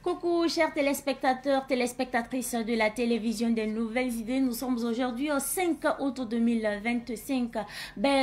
Coucou chers téléspectateurs, téléspectatrices de la télévision des nouvelles idées. Nous sommes aujourd'hui au 5 août 2025.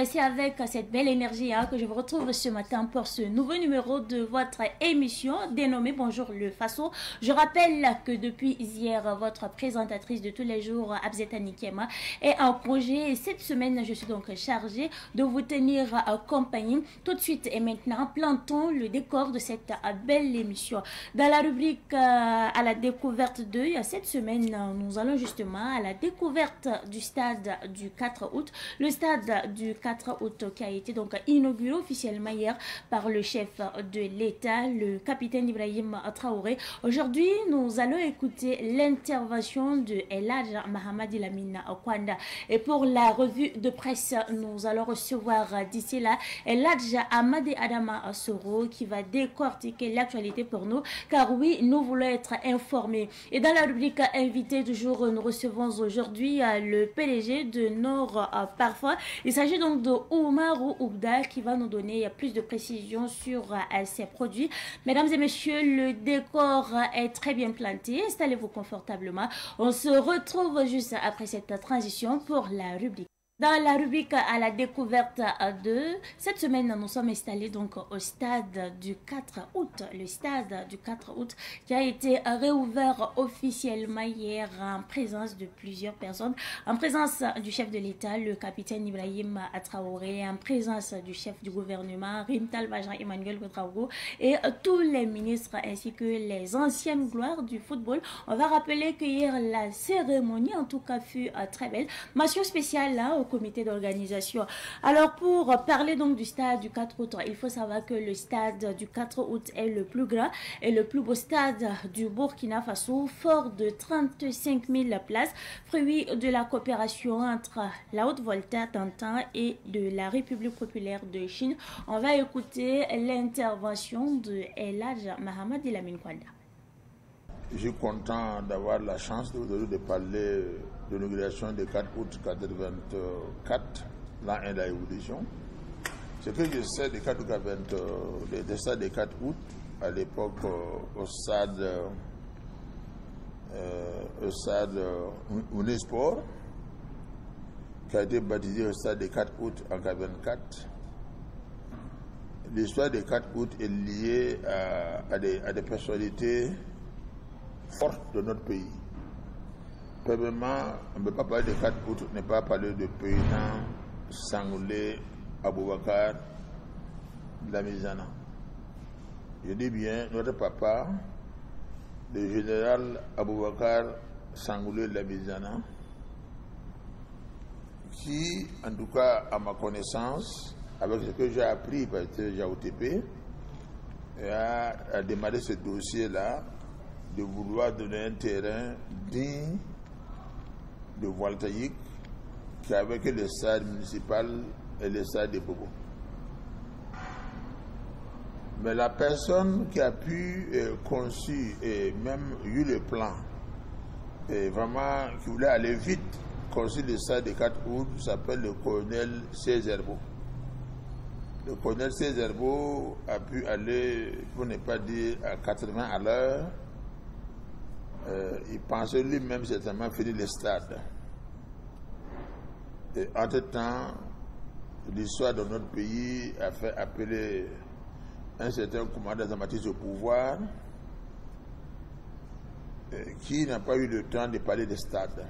C'est avec cette belle énergie que je vous retrouve ce matin pour ce nouveau numéro de votre émission dénommée Bonjour le Faso. Je rappelle que depuis hier, votre présentatrice de tous les jours, Abzeta Nikema, est en congé. Et cette semaine, je suis donc chargée de vous tenir compagnie. Tout de suite et maintenant, plantons le décor de cette belle émission. Dans la rubrique à la découverte d'œil, cette semaine, nous allons justement à la découverte du stade du 4 août. Le stade du 4 août qui a été donc inauguré officiellement hier par le chef de l'État, le capitaine Ibrahim Traoré. Aujourd'hui, nous allons écouter l'intervention de El Hadj Mahamadi Lamine Kwanda. Et pour la revue de presse, nous allons recevoir d'ici là El Hadj Amadi Adama Soro qui va décortiquer l'actualité pour nous, car oui, nous voulons être informés. Et dans la rubrique invité du jour, nous recevons aujourd'hui le PDG de Nord Parfum. Il s'agit donc de Oumarou Oubda qui va nous donner plus de précisions sur ces produits. Mesdames et messieurs, le décor est très bien planté. Installez-vous confortablement. On se retrouve juste après cette transition pour la rubrique. Dans la rubrique à la découverte de cette semaine, nous sommes installés donc au stade du 4 août. Le stade du 4 août qui a été réouvert officiellement hier en présence de plusieurs personnes. En présence du chef de l'État, le capitaine Ibrahim Traoré, en présence du chef du gouvernement, Rimtal Vajan Emmanuel Ouedraogo, et tous les ministres ainsi que les anciennes gloires du football. On va rappeler que hier, la cérémonie en tout cas fut très belle. Mention spéciale là au comité d'organisation. Alors pour parler donc du stade du 4 août, il faut savoir que le stade du 4 août est le plus grand et le plus beau stade du Burkina Faso, fort de 35 000 places, fruit de la coopération entre la Haute-Volta d'antan et de la République populaire de Chine. On va écouter l'intervention de El Hadj Mahamadi Lamine Kwanda. Je suis content d'avoir la chance de parler de l'inauguration du 4 août 1984, l'an 1 de la Révolution. Ce que je sais des stades du 4 août, à l'époque au stade Unisport, qui a été baptisé au stade du 4 août en 1984. L'histoire du 4 août est liée à des personnalités fortes de notre pays. Premièrement, on ne peut pas parler de 4 août, ne pas parler de président Sangoulé Aboubakar Lamizana. Je dis bien notre papa, le général Aboubakar Sangoulé Lamizana, qui, en tout cas, à ma connaissance, avec ce que j'ai appris par JAOTP, a démarré ce dossier-là de vouloir donner un terrain digne de voltaïque qui avait que le stade municipal et le stade de Bobo. Mais la personne qui a pu conçu et même eu le plan et vraiment qui voulait aller vite conçu le stade de 4 août s'appelle le colonel Cézerbo. Le colonel Cézerbo a pu aller, pour ne pas dire à 80 à l'heure. Il pensait lui-même certainement finir le stade. Et entre-temps, l'histoire de notre pays a fait appeler un certain commandant Zamatis au pouvoir qui n'a pas eu le temps de parler de stade.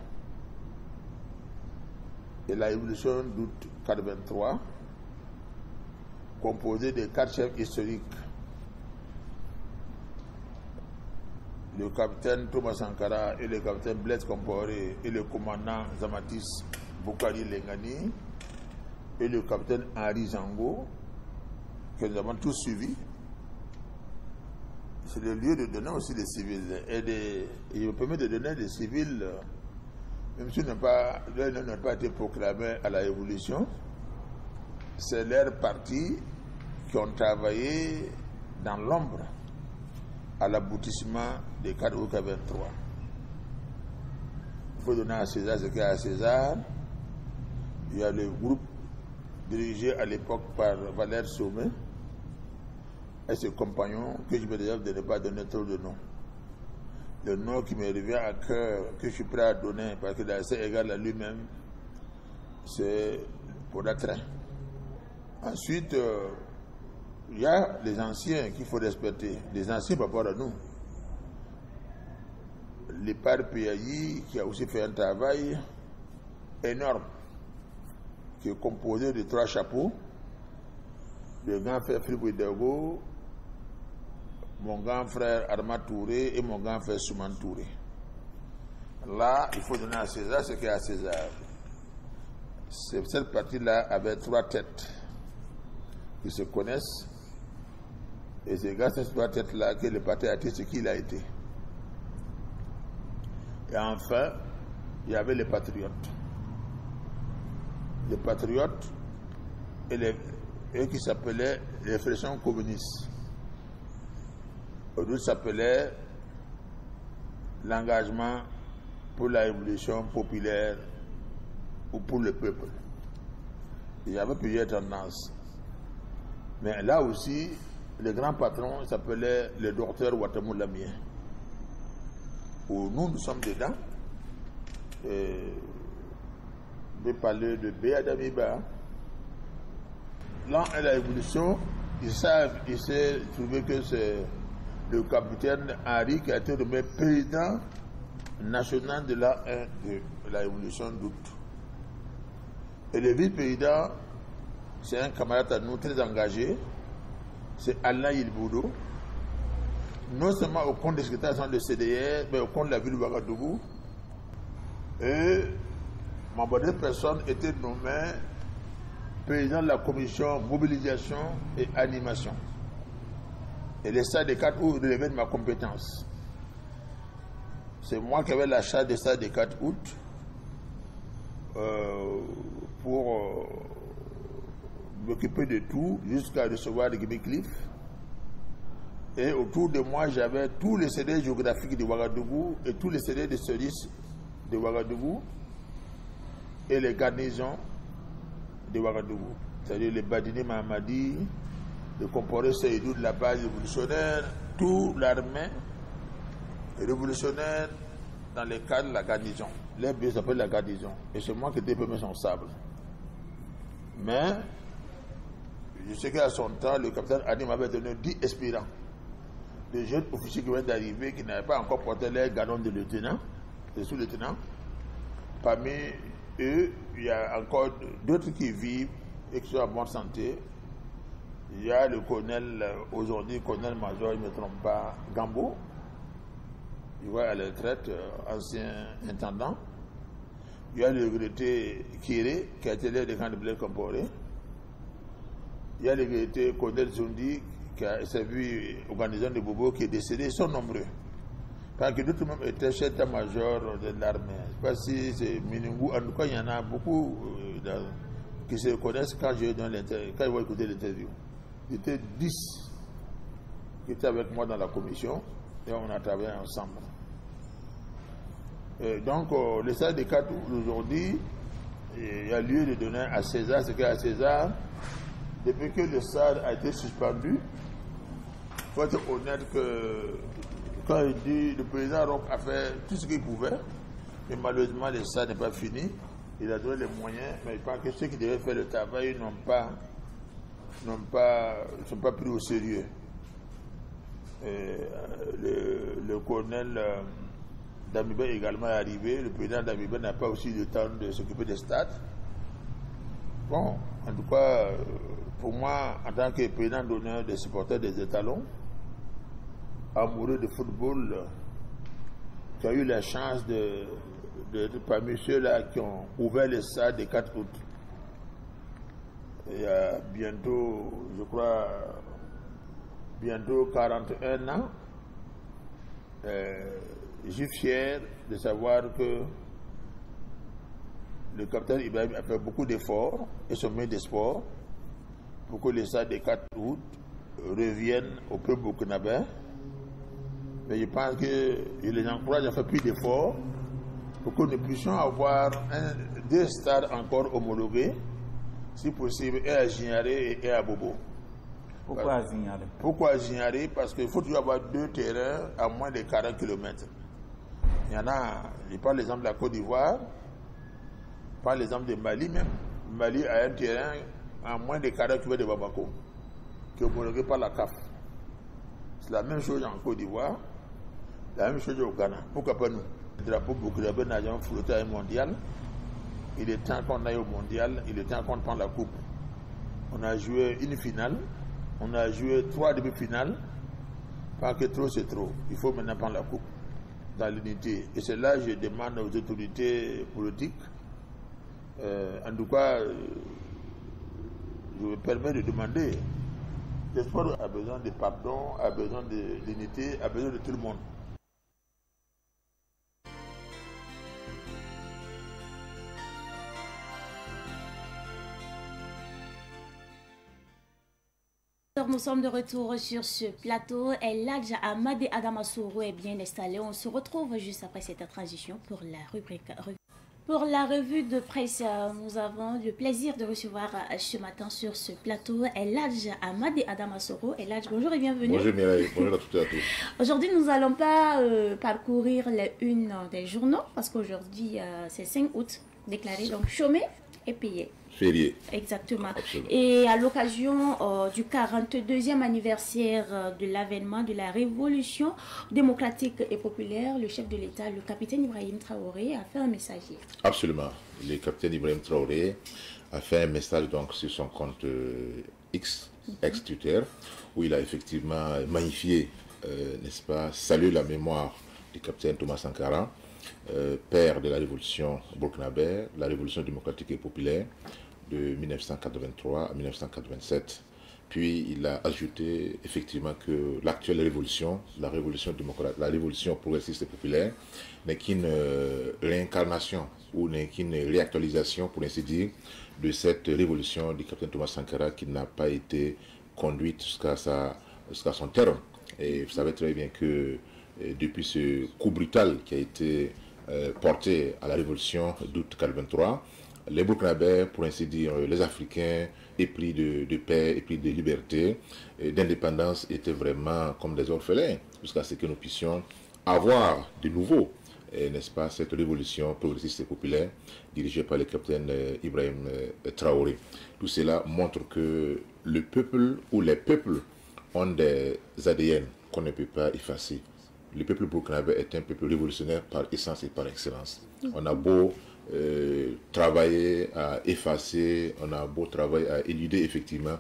Et la révolution d'août 1983, composée de 4 chefs historiques, le capitaine Thomas Sankara et le capitaine Blaise Compaoré et le commandant Zamatis Boukari Lengani et le capitaine Henri Zango, que nous avons tous suivis. C'est le lieu de donner aussi des civils. Et il me permet de donner des civils, même si n'ont pas été proclamés à la Révolution. C'est leurs partis qui ont travaillé dans l'ombre à l'aboutissement des 4 août 1923. Il faut donner à César ce qu'il y a à César. Il y a le groupe dirigé à l'époque par Valère Sommet et ses compagnons, que je me réserve de ne pas donner trop de noms. le nom qui me revient à cœur, que je suis prêt à donner, parce qu'il est assez égal à lui-même, c'est Podatrin. Ensuite, il y a les anciens qu'il faut respecter, les anciens par rapport à nous. L'Épar PAI qui a aussi fait un travail énorme, qui est composé de 3 chapeaux, le grand frère Fribourg Hidalgo, mon grand frère Armand Touré et mon grand frère Souman Touré. Là, il faut donner à César ce qu'il y a à César. Cette partie-là avait 3 têtes qui se connaissent, et c'est grâce à ces 3 têtes-là que le parti a été ce qu'il a été. Et enfin, il y avait les patriotes. Les patriotes et eux qui s'appelaient les fractions communistes. D'autres s'appelaient l'engagement pour la révolution populaire ou pour le peuple. Il y avait plusieurs tendances. Mais là aussi, le grand patron s'appelait le docteur Ouattamou Lamien. Où nous sommes dedans. Je vais parler de Béa Damiba. Là, à la révolution, il s'est trouvé que c'est le capitaine Henri qui a été nommé président national de la révolution d'août. Et le vice-président, c'est un camarade à nous très engagé, c'est Alain Ilboudo, non seulement au compte des secrétaires de CDR, mais au compte de la ville de Ouagadougou. Et ma bonne personne était nommée président de la commission mobilisation et animation. Et les stades des 4 août relevaient de ma compétence. C'est moi qui avais la charge des stades des 4 août pour m'occuper de tout jusqu'à recevoir les Guimé-Cliff. Et autour de moi, j'avais tous les CD géographiques de Ouagadougou et tous les CD de services de Ouagadougou et les garnisons de Ouagadougou. C'est-à-dire les Badini Mahamadi, le comporé Seydou de la base révolutionnaire, toute l'armée révolutionnaire dans le cadre de la garnison. Les bureaux s'appellent la garnison. Et c'est moi qui étais premier responsable. Mais, je sais qu'à son temps, le capitaine Adi m'avait donné 10 aspirants. Des jeunes officiers qui venaient d'arriver, qui n'avaient pas encore porté les galons de lieutenant, de sous-lieutenant. Parmi eux, il y a encore d'autres qui vivent et qui sont en bonne santé. Il y a le colonel, aujourd'hui, colonel-major, je ne me trompe pas, Gambo. Il va à la retraite, ancien intendant. Il y a le regretté Kéré, qui a été l'aide de camp de Blaise Compaoré. Il y a le regretté colonel Zundi, qui a servi au garnison de Bobo, qui est décédé. Ils sont nombreux. Parce que d'autres même étaient chefs d'état-major de l'armée. Je ne sais pas si c'est Minungou. En tout cas, il y en a beaucoup qui se connaissent quand ils vont écouter l'interview. Il y était 10 qui étaient avec moi dans la commission et on a travaillé ensemble. Et donc, le stade des 4 aujourd'hui, il y a lieu de donner à César ce qu'il y a à César. Depuis que le stade a été suspendu, il faut être honnête que quand il dit le président Roch a fait tout ce qu'il pouvait, mais malheureusement le stade n'est pas fini. Il a donné les moyens, mais je pense que ceux qui devaient faire le travail ne sont pas pris au sérieux. Le colonel Damiba également est arrivé. Le président Damiba n'a pas aussi le temps de s'occuper des stades. Bon, en tout cas, pour moi, en tant que président d'honneur des supporters des étalons, amoureux de football, qui a eu la chance d'être parmi ceux-là qui ont ouvert les stades des 4 août. Il y a bientôt, je crois, 41 ans. Je suis fier de savoir que le capitaine Ibrahim a fait beaucoup d'efforts et son ministre des Sports pour que les stades des 4 août reviennent au peuple burkinabé. Mais je pense que je les encourage à faire plus d'efforts pour que nous puissions avoir 2 stades encore homologués, si possible, et à Gignaré et à Bobo. Pourquoi à Gignaré? Pourquoi à Gignaré? Parce qu'il faut toujours avoir 2 terrains à moins de 40 km. Il y en a, je parle l'exemple de la Côte d'Ivoire, je parle l'exemple de Mali même. Mali a un terrain à moins de 40 km de Bamako, qui est homologué par la CAF. C'est la même chose en Côte d'Ivoire, la même chose au Ghana. Pourquoi pas nous? Le drapeau burkinabé n'a jamais flotté à un mondial. Il est temps qu'on aille au mondial, il est temps qu'on prenne la coupe. On a joué une finale, on a joué 3 demi-finales, parce que trop c'est trop. Il faut maintenant prendre la coupe dans l'unité. Et c'est là que je demande aux autorités politiques, en tout cas, je me permets de demander, le sport a besoin de pardon, a besoin d'unité, a besoin de tout le monde. Nous sommes de retour sur ce plateau et Ladja Ahmad Adama Soro est bien installé. On se retrouve juste après cette transition pour la rubrique. Pour la revue de presse, nous avons le plaisir de recevoir ce matin sur ce plateau Ladja Ahmad Adama Soro. Ladja, bonjour et bienvenue. Bonjour Mireille, bonjour à toutes et à tous. Aujourd'hui, nous n'allons pas parcourir les unes des journaux parce qu'aujourd'hui, c'est 5 août, déclaré donc chômé et payé. Férié. Exactement. Absolument. Et à l'occasion du 42e anniversaire de l'avènement de la révolution démocratique et populaire, le chef de l'État, le capitaine Ibrahim Traoré, a fait un message. Absolument. Le capitaine Ibrahim Traoré a fait un message donc, sur son compte X, ex-Twitter, où il a effectivement magnifié, n'est-ce pas, salué la mémoire du capitaine Thomas Sankara, père de la révolution burkinabé, la révolution démocratique et populaire de 1983 à 1987. Puis il a ajouté effectivement que l'actuelle révolution, la révolution démocratique, la révolution progressiste et populaire, n'est qu'une réincarnation ou n'est qu'une réactualisation, pour ainsi dire, de cette révolution du capitaine Thomas Sankara qui n'a pas été conduite jusqu'à son terme. Et vous savez très bien que depuis ce coup brutal qui a été porté à la révolution d'août 1983, les Burkinabés, pour ainsi dire, les Africains épris de paix, épris de liberté, d'indépendance, étaient vraiment comme des orphelins, jusqu'à ce que nous puissions avoir de nouveau, n'est-ce pas, cette révolution progressiste et populaire dirigée par le capitaine Ibrahim Traoré. Tout cela montre que le peuple ou les peuples ont des ADN qu'on ne peut pas effacer. Le peuple burkinabé est un peuple révolutionnaire par essence et par excellence. On a beau travailler à effacer, on a beau travailler à éluder effectivement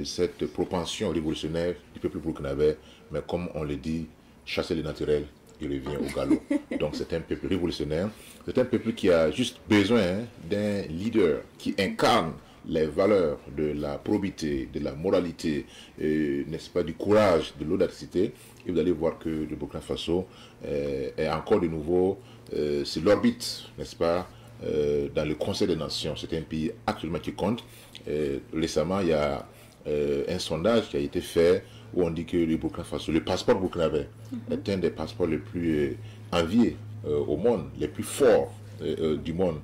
cette propension révolutionnaire du peuple burkinabé, mais comme on le dit, chasser le naturel, il revient au galop. Donc c'est un peuple révolutionnaire, c'est un peuple qui a juste besoin d'un leader qui incarne les valeurs de la probité, de la moralité, n'est-ce pas, du courage, de l'audacité. Et vous allez voir que le Burkina Faso est encore de nouveau sur l'orbite, n'est-ce pas, dans le Conseil des Nations. C'est un pays actuellement qui compte. Récemment, il y a un sondage qui a été fait où on dit que le Burkina Faso, le passeport burkinabé, est un des passeports les plus enviés au monde, les plus forts du monde.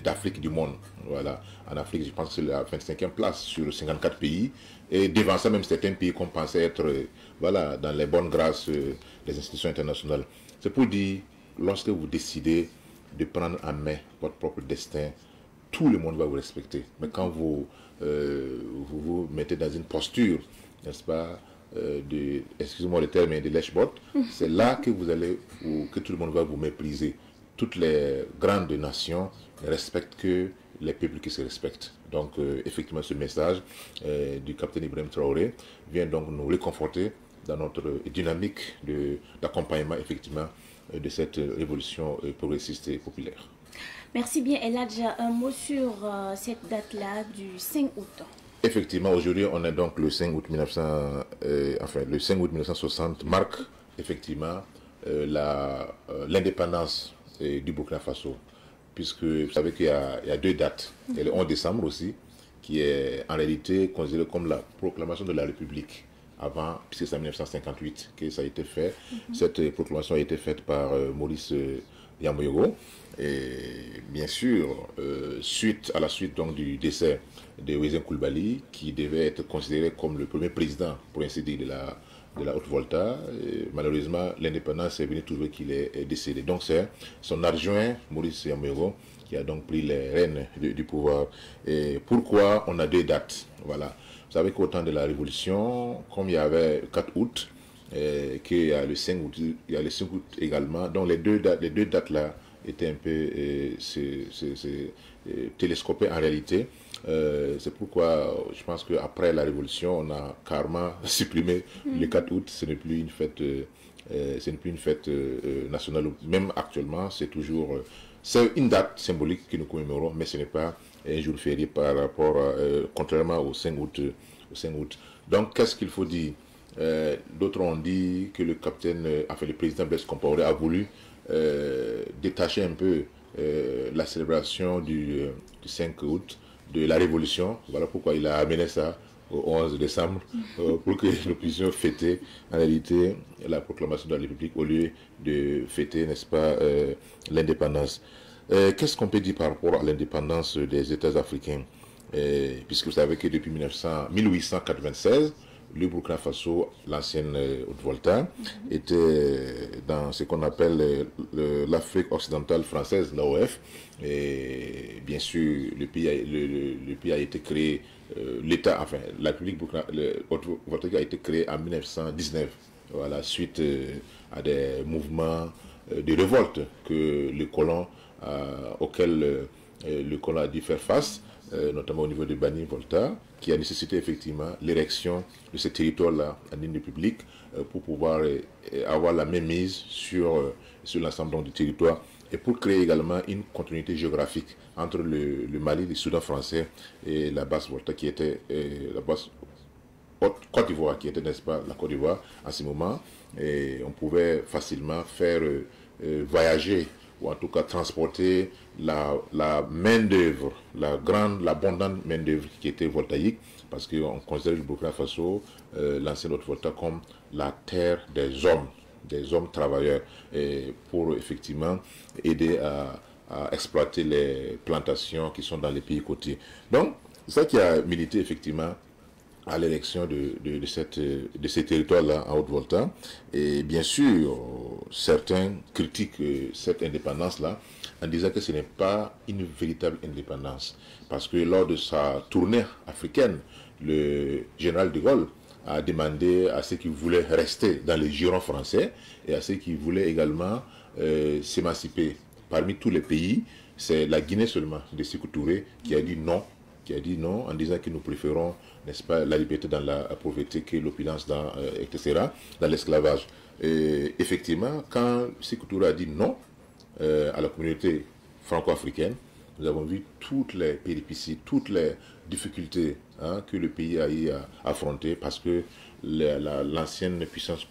D'Afrique du monde. Voilà. En Afrique, je pense que c'est la 25e place sur 54 pays. Et devant ça, même certains pays qu'on pensait être voilà, dans les bonnes grâces des institutions internationales. C'est pour dire, lorsque vous décidez de prendre en main votre propre destin, tout le monde va vous respecter. Mais quand vous vous mettez dans une posture, n'est-ce pas, excusez-moi le terme, de lèche-botte, c'est là que vous allez, ou que tout le monde va vous mépriser. Toutes les grandes nations ne respectent que les peuples qui se respectent. Donc, effectivement, ce message du capitaine Ibrahim Traoré vient donc nous réconforter dans notre dynamique d'accompagnement, effectivement, de cette révolution progressiste et populaire. Merci bien, Ladja. Un mot sur cette date-là du 5 août. Effectivement, aujourd'hui, on est donc le 5 août 1960 marque effectivement l'indépendance du Burkina Faso, puisque vous savez qu'il y a deux dates. Il y a le 11 décembre aussi, qui est en réalité considéré comme la proclamation de la République, avant, puisque c'est en 1958 que ça a été fait. Cette proclamation a été faite par Maurice Yamoyoro. Et bien sûr, à la suite donc, du décès de Wesen Coulibaly, qui devait être considéré comme le premier président, pour ainsi dire, de la Haute-Volta, malheureusement, l'indépendance est venue trouver qu'il est décédé. Donc c'est son adjoint, Maurice Yamoyoro, qui a donc pris les rênes du pouvoir. Et pourquoi on a 2 dates? Voilà. Vous savez qu'au temps de la Révolution, comme il y avait 4 août, qu'il y a le 5 août, il y a le 5 août également, donc les deux dates là étaient un peu télescopées en réalité. C'est pourquoi je pense qu'après la Révolution, on a carrément supprimé le 4 août. Ce n'est plus une fête, nationale. Même actuellement, c'est une date symbolique que nous commémorons, mais ce n'est pas un jour férié par rapport, contrairement au 5 août. Donc, qu'est-ce qu'il faut dire? D'autres ont dit que le président Blaise Compaoré a voulu détacher un peu la célébration du 5 août de la Révolution. Voilà pourquoi il a amené ça au 11 décembre, pour que nous puissions fêter en réalité la proclamation de la République au lieu de fêter, n'est-ce pas, l'indépendance. Qu'est-ce qu'on peut dire par rapport à l'indépendance des États africains? Puisque vous savez que depuis 1896, le Burkina Faso, l'ancienne Haute-Volta, était dans ce qu'on appelle l'Afrique occidentale française, l'AOF. Et bien sûr, le pays a été créé, la République Haute-Volta a été créée en 1919, voilà, suite à des mouvements de révolte auxquels le colon a dû faire face, notamment au niveau de Bani Volta, qui a nécessité effectivement l'érection de ce territoire-là en une république pour pouvoir avoir la même mise sur l'ensemble du territoire et pour créer également une continuité géographique entre le Mali, le Soudan français et la basse Volta qui était la basse Côte d'Ivoire, qui était, n'est-ce pas, la Côte d'Ivoire en ce moment. Et on pouvait facilement faire voyager ou en tout cas transporter la main-d'œuvre, l'abondante main-d'œuvre qui était voltaïque, parce qu'on considère le Burkina Faso, l'ancienne Haute-Volta, comme la terre des hommes travailleurs, et pour effectivement aider à exploiter les plantations qui sont dans les pays côtiers. Donc, c'est ça qui a milité effectivement à l'élection de ces territoires-là en Haute-Volta. Et bien sûr, certains critiquent cette indépendance-là en disant que ce n'est pas une véritable indépendance. Parce que lors de sa tournée africaine, le général de Gaulle a demandé à ceux qui voulaient rester dans les girons français et à ceux qui voulaient également s'émanciper. Parmi tous les pays, c'est la Guinée seulement, de Sékou Touré, qui a dit non en disant que nous préférons, n'est-ce pas, la liberté dans la pauvreté que l'opulence etc., dans l'esclavage. Effectivement, quand Sékou Touré a dit non à la communauté franco-africaine, nous avons vu toutes les péripéties, toutes les difficultés que le pays a eu à affronter parce que l'ancienne puissance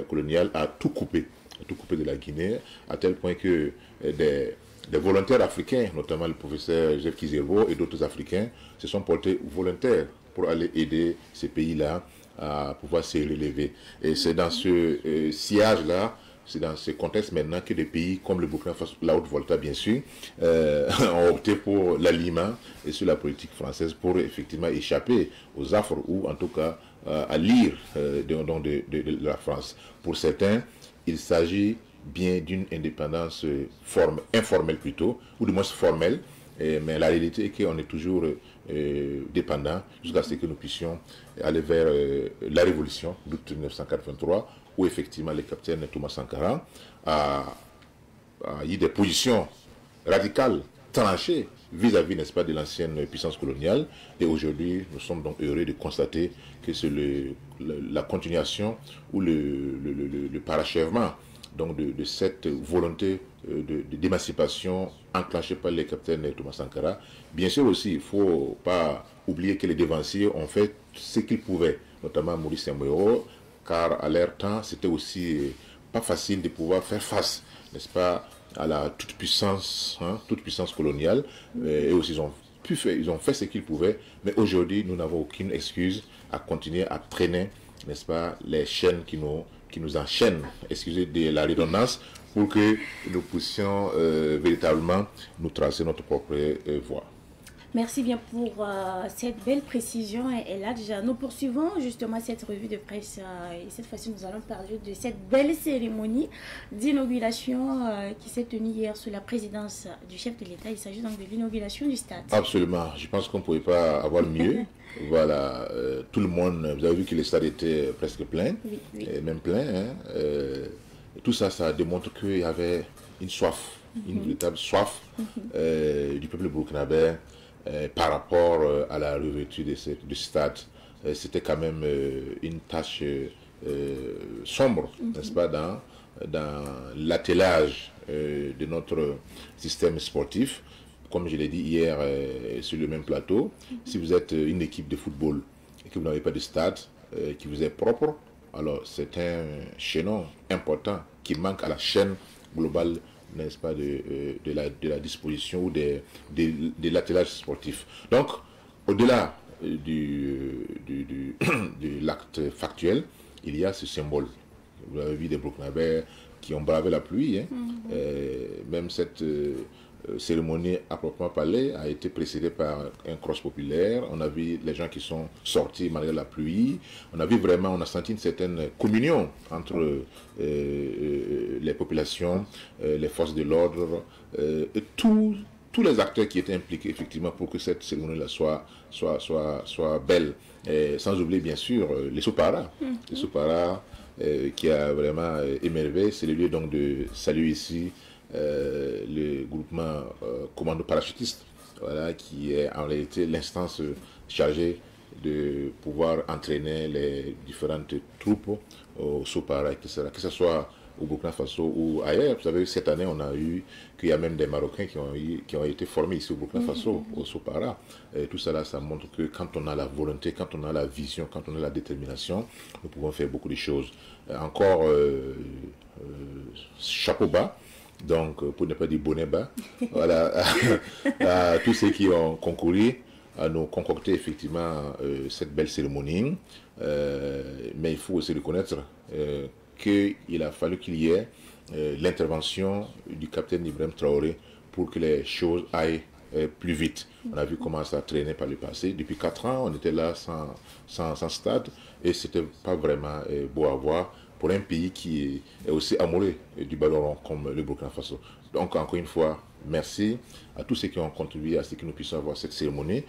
coloniale a tout coupé de la Guinée, à tel point que des volontaires africains, notamment le professeur Joseph Kizerbo et d'autres Africains, se sont portés volontaires pour aller aider ces pays-là à pouvoir se relever. Et c'est dans ce sillage-là, c'est dans ce contexte maintenant que des pays comme le Burkina Faso, la Haute-Volta bien sûr, ont opté pour l'alliement et sur la politique française pour effectivement échapper aux affres ou en tout cas à l'ire de la France. Pour certains, il s'agit bien d'une indépendance informelle plutôt, ou du moins formelle, mais la réalité est qu'on est toujours dépendant jusqu'à ce que nous puissions aller vers la révolution d'août 1983, où effectivement le capitaine Thomas Sankara a eu des positions radicales, tranchées, vis-à-vis, n'est-ce pas, de l'ancienne puissance coloniale. Et aujourd'hui, nous sommes donc heureux de constater que c'est la continuation ou le parachèvement donc de cette volonté d'émancipation enclenchée par le capitaine Thomas Sankara. Bien sûr aussi, il ne faut pas oublier que les dévanciers ont fait ce qu'ils pouvaient, notamment Maurice Yamoyoro, car à leur temps, c'était aussi pas facile de pouvoir faire face, n'est-ce pas, à la toute-puissance coloniale. Et aussi, ils ont fait ce qu'ils pouvaient, mais aujourd'hui, nous n'avons aucune excuse à continuer à traîner, n'est-ce pas, les chaînes qui nous qui nous enchaîne, excusez de la redondance, pour que nous puissions véritablement nous tracer notre propre voie. Merci bien pour cette belle précision. Et là, déjà, nous poursuivons justement cette revue de presse. Et cette fois-ci, nous allons parler de cette belle cérémonie d'inauguration qui s'est tenue hier sous la présidence du chef de l'État. Il s'agit donc de l'inauguration du stade. Absolument. Je pense qu'on ne pouvait pas avoir mieux. Voilà. Tout le monde, vous avez vu que le stade était presque plein. Oui, oui. Et même plein. Hein. Tout ça, ça démontre qu'il y avait une soif, une véritable soif du peuple burkinabé. Par rapport à la réouverture du stade, c'était quand même une tâche sombre, n'est-ce pas, dans l'attelage de notre système sportif. Comme je l'ai dit hier sur le même plateau, si vous êtes une équipe de football et que vous n'avez pas de stade qui vous est propre, alors c'est un chaînon important qui manque à la chaîne globale, n'est-ce pas, de la disposition ou de l'attelage sportif. Donc, au-delà de l'acte factuel, il y a ce symbole. Vous avez vu des Burkinabés qui ont bravé la pluie. Hein. Même cette cérémonie, à proprement parler, a été précédée par un cross populaire. On a vu les gens qui sont sortis malgré la pluie. On a vu vraiment, on a senti une certaine communion entre les populations, les forces de l'ordre, et tous les acteurs qui étaient impliqués effectivement pour que cette cérémonie-là soit belle. Et sans oublier bien sûr les Soupara. Les Soupara qui a vraiment émerveillé. C'est le lieu donc de saluer ici le groupement commando parachutiste, voilà, qui est en réalité l'instance chargée de pouvoir entraîner les différentes troupes au Soupara, etc. Que ce soit au Burkina Faso ou ailleurs. Vous savez, cette année, on a eu qu'il y a même des Marocains qui ont été formés ici au Burkina Faso, au Soupara. Et tout cela, ça montre que quand on a la volonté, quand on a la vision, quand on a la détermination, nous pouvons faire beaucoup de choses. Encore, chapeau bas. Donc, pour ne pas dire bonnet bas, voilà, à tous ceux qui ont concouru à nous concocter effectivement cette belle cérémonie. Mais il faut aussi reconnaître qu'il a fallu qu'il y ait l'intervention du capitaine Ibrahim Traoré pour que les choses aillent plus vite. On a vu comment ça traînait par le passé. Depuis 4 ans, on était là sans stade et c'était pas vraiment beau à voir pour un pays qui est aussi amoureux du ballon rond comme le Burkina Faso. Donc encore une fois, merci à tous ceux qui ont contribué à ce que nous puissions avoir cette cérémonie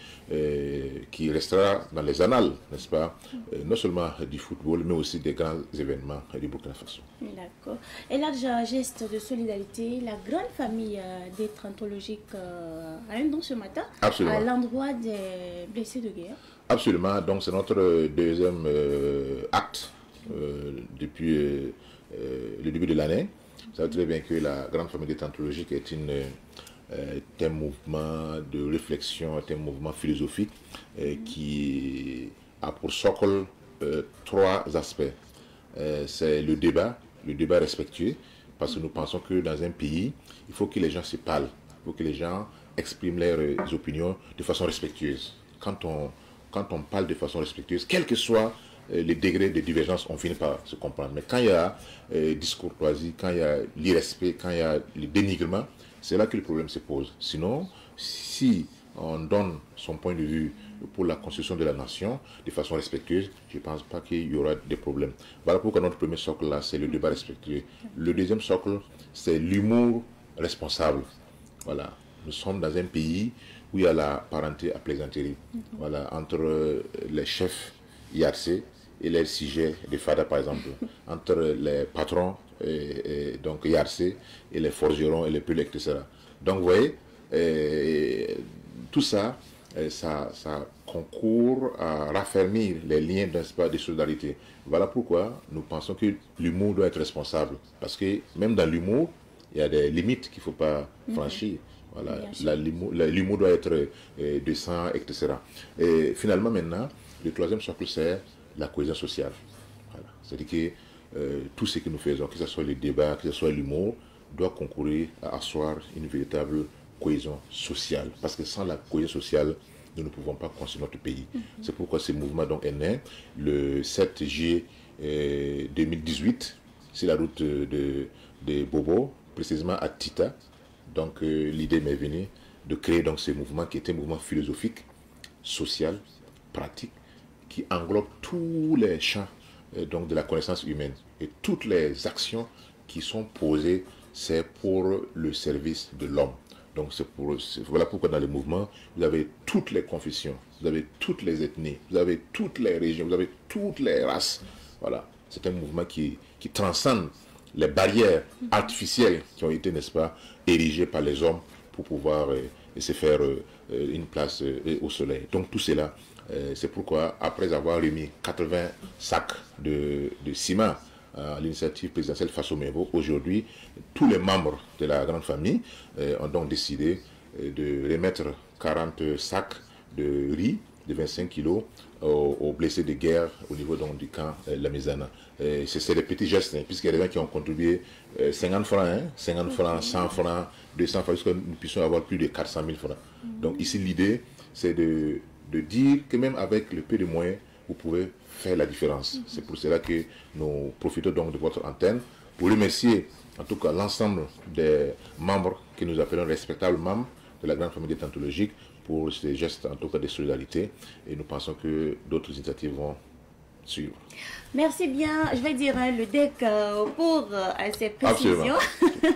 qui restera dans les annales, n'est-ce pas, non seulement du football, mais aussi des grands événements du Burkina Faso. D'accord. Et là, un geste de solidarité, la grande famille des trantologiques a un don ce matin. Absolument. À l'endroit des blessés de guerre. Absolument. Donc c'est notre deuxième acte depuis le début de l'année. Vous savez très bien que la grande famille des trantologiques est un mouvement de réflexion, est un mouvement philosophique qui a pour socle 3 aspects. C'est le débat respectueux, parce que nous pensons que dans un pays, il faut que les gens se parlent, il faut que les gens expriment leurs opinions de façon respectueuse. Quand on parle de façon respectueuse, quel que soit les degrés de divergence, on finit par se comprendre. Mais quand il y a discourtoisie, quand il y a l'irrespect, quand il y a le dénigrement, c'est là que le problème se pose. Sinon, si on donne son point de vue pour la construction de la nation de façon respectueuse, je ne pense pas qu'il y aura des problèmes. Voilà pourquoi notre premier socle là, c'est le débat respectueux. Le deuxième socle, c'est l'humour responsable. Voilà. Nous sommes dans un pays où il y a la parenté à plaisanterie. Voilà, entre les chefs IARC et les sujets de FADA par exemple, entre les patrons donc IARC et les forgerons et les pulls, etc. Donc vous voyez, tout ça, ça concourt à raffermir les liens de solidarité. Voilà pourquoi nous pensons que l'humour doit être responsable. Parce que même dans l'humour, il y a des limites qu'il ne faut pas franchir. Voilà, l'humour doit être décent, etc. Et finalement maintenant, le troisième socle, c'est la cohésion sociale. Voilà. C'est-à-dire que tout ce que nous faisons, que ce soit le débat, que ce soit l'humour, doit concourir à asseoir une véritable cohésion sociale. Parce que sans la cohésion sociale, nous ne pouvons pas construire notre pays. C'est pourquoi ce mouvement donc est né le 7 juillet 2018, c'est la route de Bobo, précisément à Tita. Donc l'idée m'est venue de créer donc ce mouvement qui était un mouvement philosophique, social, pratique, qui englobe tous les champs donc de la connaissance humaine et toutes les actions qui sont posées, c'est pour le service de l'homme. Donc voilà pourquoi dans le mouvement, vous avez toutes les confessions, vous avez toutes les ethnies, vous avez toutes les régions, vous avez toutes les races. Voilà, c'est un mouvement qui transcende les barrières artificielles qui ont été, n'est-ce pas, érigées par les hommes pour pouvoir se faire une place au soleil. Donc tout cela, c'est pourquoi, après avoir remis 80 sacs de ciment à l'initiative présidentielle Faso-Mevo, aujourd'hui, tous les membres de la grande famille ont donc décidé de remettre 40 sacs de riz de 25 kilos aux blessés de guerre au niveau donc, du camp La Mizana. C'est des petits gestes, hein, puisqu'il y a des gens qui ont contribué 50 francs, 50 francs, 100 francs, 200 francs, jusqu'à ce que nous puissions avoir plus de 400 000 francs. Donc ici, l'idée, c'est de dire que même avec le peu de moyens, vous pouvez faire la différence. C'est pour cela que nous profitons donc de votre antenne pour remercier en tout cas l'ensemble des membres que nous appelons respectables membres de la grande famille détentologique pour ces gestes en tout cas de solidarité, et nous pensons que d'autres initiatives vont suivre. Merci bien, je vais dire le DEC pour ces précisions.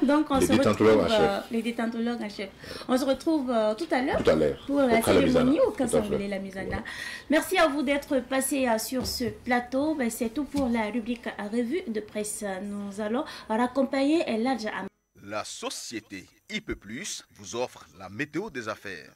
Donc on les se retrouve, les détentologues en chef. On se retrouve tout à l'heure pour la au cérémonie au Kassamblé La Mizana. Ouais. Merci à vous d'être passé sur ce plateau. Ben, c'est tout pour la rubrique revue de presse. Nous allons raccompagner Eladja Am. La société IP+ vous offre la météo des affaires.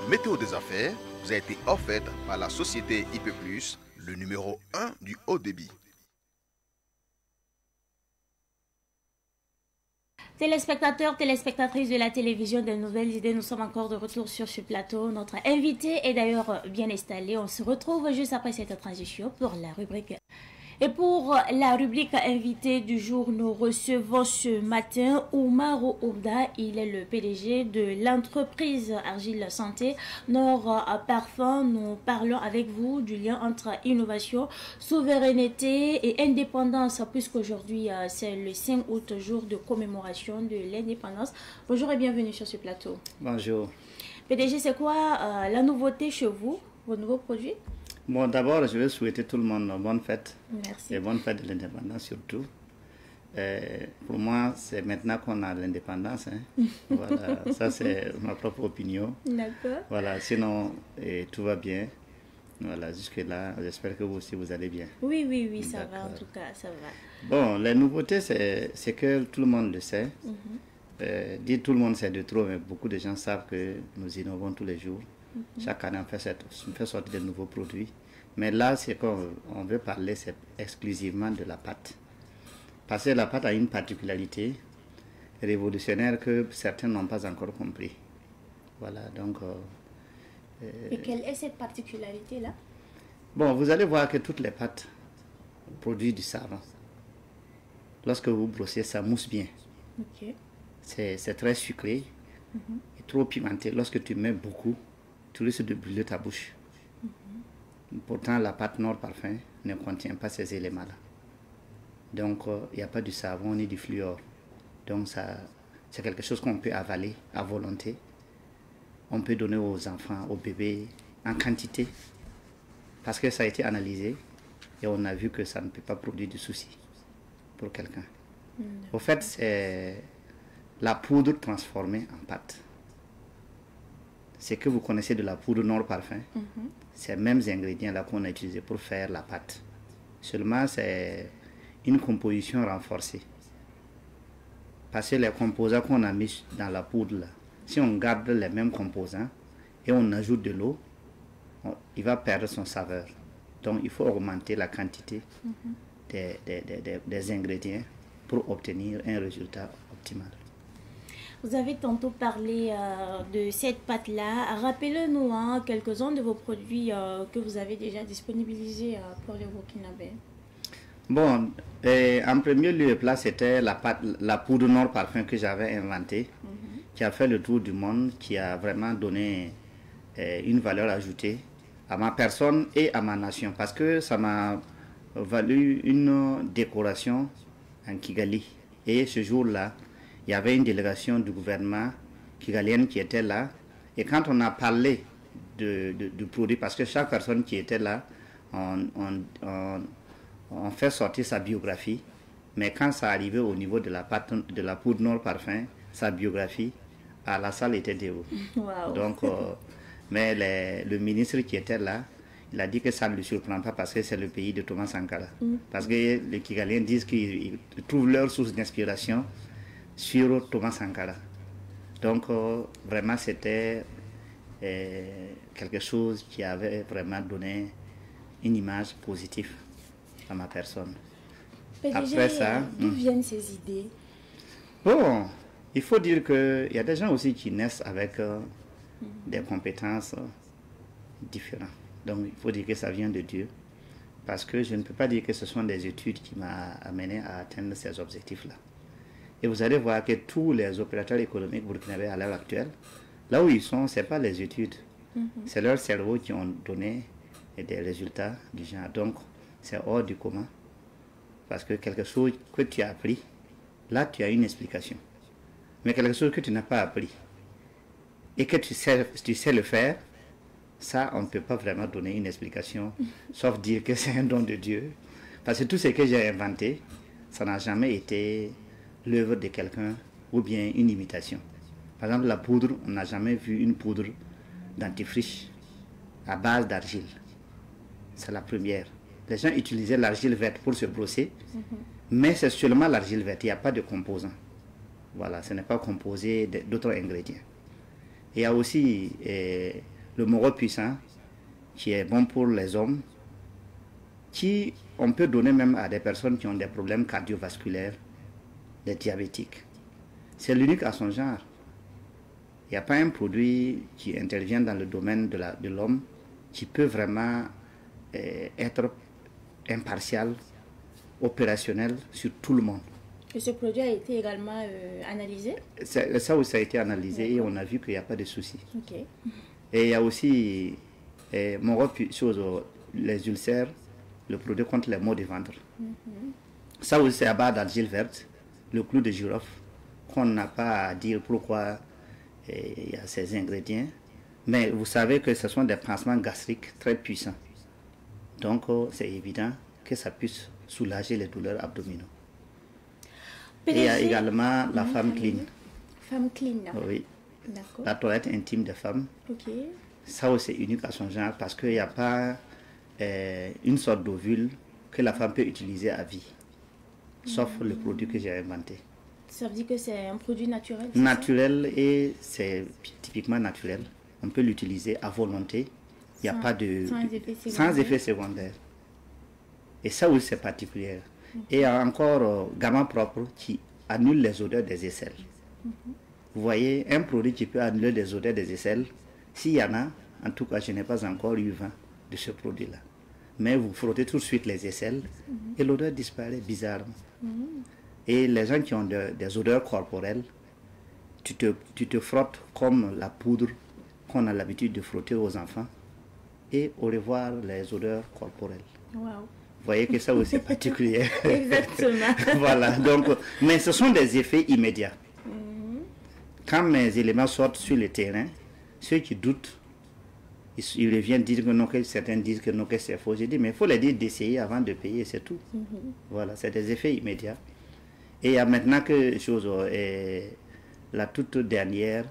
Météo des affaires vous a été offerte par la société IP+, le numéro 1 du haut débit. Téléspectateurs, téléspectatrices de la télévision des Nouvelles Idées, nous sommes encore de retour sur ce plateau. Notre invité est d'ailleurs bien installé. On se retrouve juste après cette transition pour la rubrique. Et pour la rubrique invité du jour, nous recevons ce matin Oumaro Oumda. Il est le PDG de l'entreprise Argile Santé Nord Parfum. Nous parlons avec vous du lien entre innovation, souveraineté et indépendance, puisqu'aujourd'hui c'est le 5 août, jour de commémoration de l'indépendance. Bonjour et bienvenue sur ce plateau. Bonjour. PDG, c'est quoi la nouveauté chez vous, vos nouveaux produits? Bon, d'abord, je vais souhaiter tout le monde une bonne fête. Merci. Et bonne fête de l'indépendance surtout. Pour moi, c'est maintenant qu'on a l'indépendance. Hein. Voilà, ça c'est ma propre opinion. D'accord. Voilà, sinon, tout va bien. Voilà, jusque-là, j'espère que vous aussi, vous allez bien. Oui, ça va, en tout cas, ça va. Bon, les nouveautés, c'est que tout le monde le sait. Dire tout le monde, c'est de trop, mais beaucoup de gens savent que nous innovons tous les jours. Chaque année, on fait sortir de nouveaux produits. Mais là, c'est qu'on veut parler exclusivement de la pâte. Parce que la pâte a une particularité révolutionnaire que certains n'ont pas encore compris. Voilà, donc... Et quelle est cette particularité-là? Bon, vous allez voir que toutes les pâtes produisent du savon. Lorsque vous brossez, ça mousse bien. Ok. C'est très sucré et trop pimenté. Lorsque tu mets beaucoup, tu risques de brûler ta bouche. Pourtant, la pâte Nord Parfum ne contient pas ces éléments-là. Donc, il n'y a pas du savon ni du fluor. Donc, c'est quelque chose qu'on peut avaler à volonté. On peut donner aux enfants, aux bébés, en quantité. Parce que ça a été analysé et on a vu que ça ne peut pas produire de soucis pour quelqu'un. Au fait, c'est la poudre transformée en pâte. C'est que vous connaissez de la poudre Nord Parfum. Ces mêmes ingrédients-là qu'on a utilisés pour faire la pâte. Seulement, c'est une composition renforcée. Parce que les composants qu'on a mis dans la poudre, là, si on garde les mêmes composants et on ajoute de l'eau, il va perdre son saveur. Donc, il faut augmenter la quantité des ingrédients pour obtenir un résultat optimal. Vous avez tantôt parlé de cette pâte-là. Rappelez-nous quelques-uns de vos produits que vous avez déjà disponibilisés pour les Burkinabés. Bon, en premier lieu, là, c'était la poudre Nord Parfum que j'avais inventée, qui a fait le tour du monde, qui a vraiment donné une valeur ajoutée à ma personne et à ma nation, parce que ça m'a valu une décoration en Kigali. Et ce jour-là, il y avait une délégation du gouvernement kigalienne qui était là. Et quand on a parlé du produit, parce que chaque personne qui était là, on fait sortir sa biographie. Mais quand ça arrivait au niveau de la poudre Nord Parfum, sa biographie, la salle était dehors. Wow. Donc, mais le ministre qui était là, il a dit que ça ne le surprend pas parce que c'est le pays de Thomas Sankara. Parce que les Kigaliens disent qu'ils trouvent leur source d'inspiration sur Thomas Sankara. Donc, vraiment, c'était quelque chose qui avait vraiment donné une image positive à ma personne. PDG, après ça, d'où viennent ces idées? Bon, il faut dire qu'il y a des gens aussi qui naissent avec des compétences différentes. Donc, il faut dire que ça vient de Dieu. Parce que je ne peux pas dire que ce sont des études qui m'ont amené à atteindre ces objectifs-là. Et vous allez voir que tous les opérateurs économiques burkinabés à l'heure actuelle, là où ils sont, ce n'est pas les études. C'est leur cerveau qui ont donné des résultats du genre. Donc, c'est hors du commun. Parce que quelque chose que tu as appris, là, tu as une explication. Mais quelque chose que tu n'as pas appris et que tu sais le faire, ça, on ne peut pas vraiment donner une explication, sauf dire que c'est un don de Dieu. Parce que tout ce que j'ai inventé, ça n'a jamais été l'œuvre de quelqu'un ou bien une imitation. Par exemple, la poudre, on n'a jamais vu une poudre dentifrice à base d'argile. C'est la première. Les gens utilisaient l'argile verte pour se brosser, mais c'est seulement l'argile verte, il n'y a pas de composants. Voilà, ce n'est pas composé d'autres ingrédients. Il y a aussi le Moro puissant, qui est bon pour les hommes, on peut donner même à des personnes qui ont des problèmes cardiovasculaires, des diabétiques. C'est l'unique à son genre. Il n'y a pas un produit qui intervient dans le domaine de l'homme qui peut vraiment être impartial, opérationnel sur tout le monde. Et ce produit a été également analysé? Ça aussi a été analysé et on a vu qu'il n'y a pas de souci. Okay. Et il y a aussi les ulcères, le produit contre les maux de ventre. Ça aussi c'est à base d'argile verte, le clou de girofle, qu'on n'a pas à dire pourquoi il y a ces ingrédients. Mais vous savez que ce sont des pansements gastriques très puissants. Donc c'est évident que ça puisse soulager les douleurs abdominaux. Et il y a également la femme clean. Femme clean. Oui. D'accord. La toilette intime des femmes. Ok. Ça aussi c'est unique à son genre parce qu'il n'y a pas une sorte d'ovule que la femme peut utiliser à vie. Sauf le produit que j'ai inventé. Ça veut dire que c'est un produit naturel? Naturel et c'est typiquement naturel. On peut l'utiliser à volonté. Il n'y a pas de... Sans effet secondaire. Et ça aussi c'est particulier. Et il y a encore Gamma Propre qui annule les odeurs des aisselles. Vous voyez, un produit qui peut annuler les odeurs des aisselles, s'il y en a, en tout cas je n'ai pas encore eu vent de ce produit-là. Mais vous frottez tout de suite les aisselles et l'odeur disparaît bizarrement. Et les gens qui ont des odeurs corporelles, tu te frottes comme la poudre qu'on a l'habitude de frotter aux enfants et au revoir les odeurs corporelles. Wow. Vous voyez que ça aussi est particulier. Exactement. Voilà, donc, mais ce sont des effets immédiats. Quand mes éléments sortent sur le terrain, ceux qui doutent, ils reviennent dire que non, que certains disent que non, que c'est faux. J'ai dit, mais il faut les dire d'essayer avant de payer, c'est tout. Voilà, c'est des effets immédiats. Et il y a maintenant que chose, la toute dernière,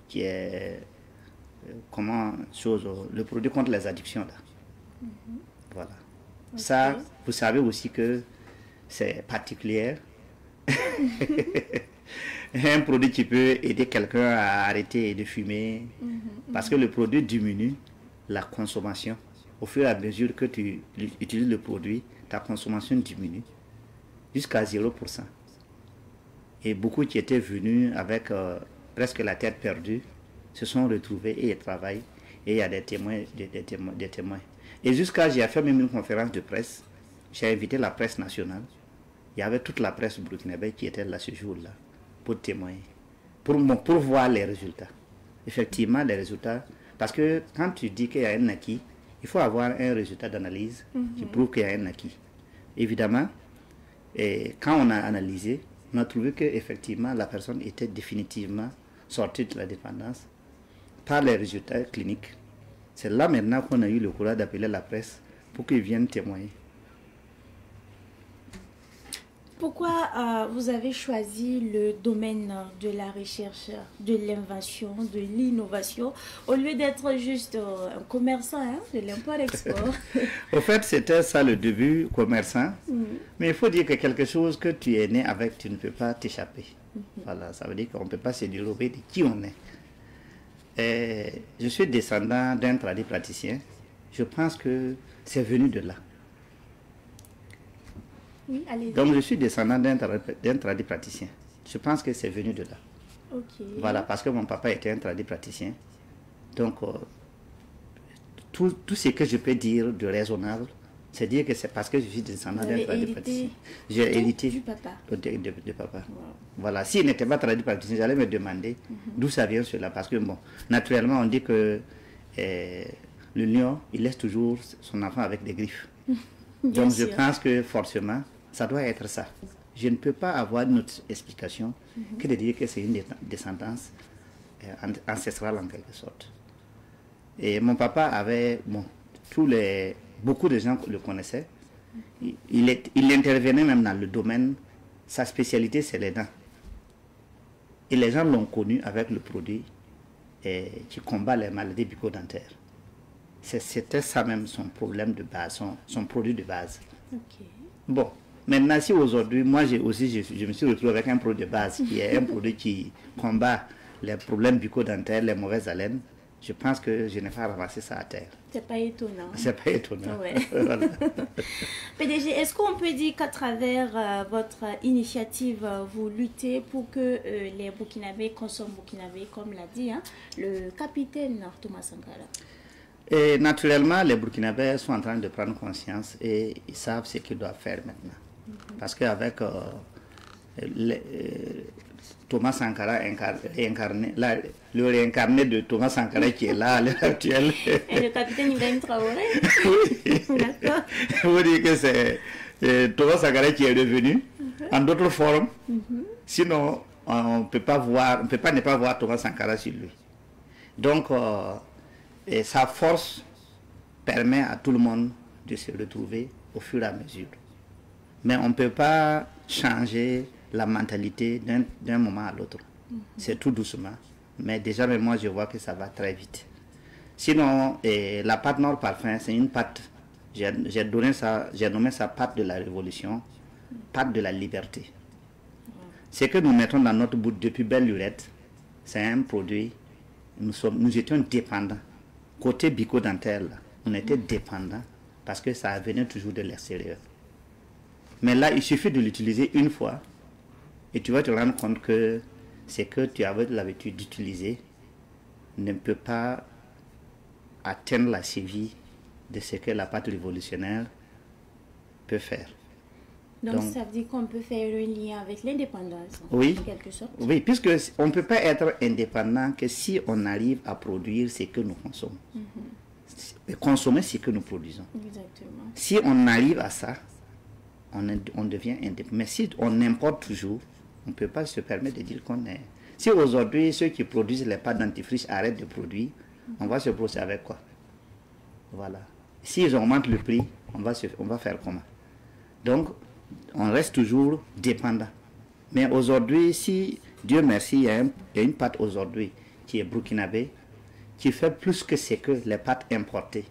qui est, le produit contre les addictions. Là. Voilà. Okay. Ça, vous savez aussi que c'est particulier. Un produit qui peut aider quelqu'un à arrêter de fumer, parce que le produit diminue la consommation. Au fur et à mesure que tu utilises le produit, ta consommation diminue jusqu'à 0%. Et beaucoup qui étaient venus avec presque la tête perdue se sont retrouvés et ils travaillent. Et il y a des témoins. Et jusqu'à, j'ai fait même une conférence de presse. J'ai invité la presse nationale. Il y avait toute la presse burkinabé qui était là ce jour-là pour témoigner, pour voir les résultats. Effectivement, les résultats, parce que quand tu dis qu'il y a un acquis, il faut avoir un résultat d'analyse qui prouve qu'il y a un acquis. Évidemment, et quand on a analysé, on a trouvé qu'effectivement la personne était définitivement sortie de la dépendance par les résultats cliniques. C'est là maintenant qu'on a eu le courage d'appeler la presse pour qu'ils viennent témoigner. Pourquoi vous avez choisi le domaine de la recherche, de l'invention, de l'innovation, au lieu d'être juste un commerçant de l'import-export? Au fait, c'était ça le début, commerçant. Mais il faut dire que quelque chose que tu es né avec, tu ne peux pas t'échapper. Voilà, ça veut dire qu'on ne peut pas se dérober de qui on est. Et je suis descendant d'un praticien. Je pense que c'est venu de là. Oui, allez-y. Donc je suis descendant d'un praticien. Je pense que c'est venu de là. Okay. Voilà, parce que mon papa était un praticien. Donc tout ce que je peux dire de raisonnable, c'est dire que c'est parce que je suis descendant d'un praticien. J'ai hérité du papa. De papa. Wow. Voilà, s'il n'était pas praticien, j'allais me demander d'où ça vient cela. Parce que bon, naturellement on dit que le lion, il laisse toujours son enfant avec des griffes. Donc je pense que forcément, ça doit être ça. Je ne peux pas avoir une autre explication que de dire que c'est une descendance ancestrale en quelque sorte. Et mon papa avait, beaucoup de gens le connaissaient. Il intervenait même dans le domaine, sa spécialité c'est les dents. Et les gens l'ont connu avec le produit qui combat les maladies bucco-dentaires. C'était ça même son problème de base, son produit de base. Okay. Bon, maintenant si aujourd'hui, moi je me suis retrouvé avec un produit de base qui est un produit qui combat les problèmes bucco-dentaires, les mauvaises haleines, je pense que je n'ai pas ramassé ça à terre. C'est pas étonnant. C'est pas étonnant. Ouais. Voilà. PDG, est-ce qu'on peut dire qu'à travers votre initiative, vous luttez pour que les Burkinabés consomment burkinabés, comme l'a dit le capitaine Thomas Sankara? Et naturellement, les Burkinabés sont en train de prendre conscience et ils savent ce qu'ils doivent faire maintenant. Parce qu'avec Thomas Sankara incarné, le réincarné de Thomas Sankara qui est là à l'heure actuelle. Et le capitaine Ibrahim Traoré? Oui. D'accord. Vous dire que c'est Thomas Sankara qui est revenu en d'autres formes. Sinon, on ne peut pas ne pas voir Thomas Sankara sur lui. Donc, et sa force permet à tout le monde de se retrouver au fur et à mesure. Mais on ne peut pas changer la mentalité d'un moment à l'autre. C'est tout doucement. Mais déjà, même moi, je vois que ça va très vite. Sinon, la pâte Nord Parfum, c'est une pâte. J'ai nommé ça pâte de la révolution, pâte de la liberté. Ce que nous mettons dans notre bouche depuis belle lurette, c'est un produit. Nous étions dépendants. Côté bucco-dentaire, on était dépendants parce que ça venait toujours de l'extérieur. Mais là, il suffit de l'utiliser une fois et tu vas te rendre compte que ce que tu avais l'habitude d'utiliser ne peut pas atteindre la cheville de ce que la pâte révolutionnaire peut faire. Donc ça veut dire qu'on peut faire un lien avec l'indépendance, oui, en quelque sorte. Oui, puisque on ne peut pas être indépendant que si on arrive à produire ce que nous consommons. Consommer ce que nous produisons. Exactement. Si on arrive à ça, on devient indépendant. Mais si on importe toujours, on ne peut pas se permettre de dire qu'on est... Si aujourd'hui, ceux qui produisent les pâtes dentifrice arrêtent de produire, on va se brosser avec quoi? Voilà. S'ils augmentent le prix, on va faire comment? Donc, on reste toujours dépendant. Mais aujourd'hui, si, Dieu merci, il y a une pâte aujourd'hui qui est burkinabé, qui fait plus que ce que les pâtes importées.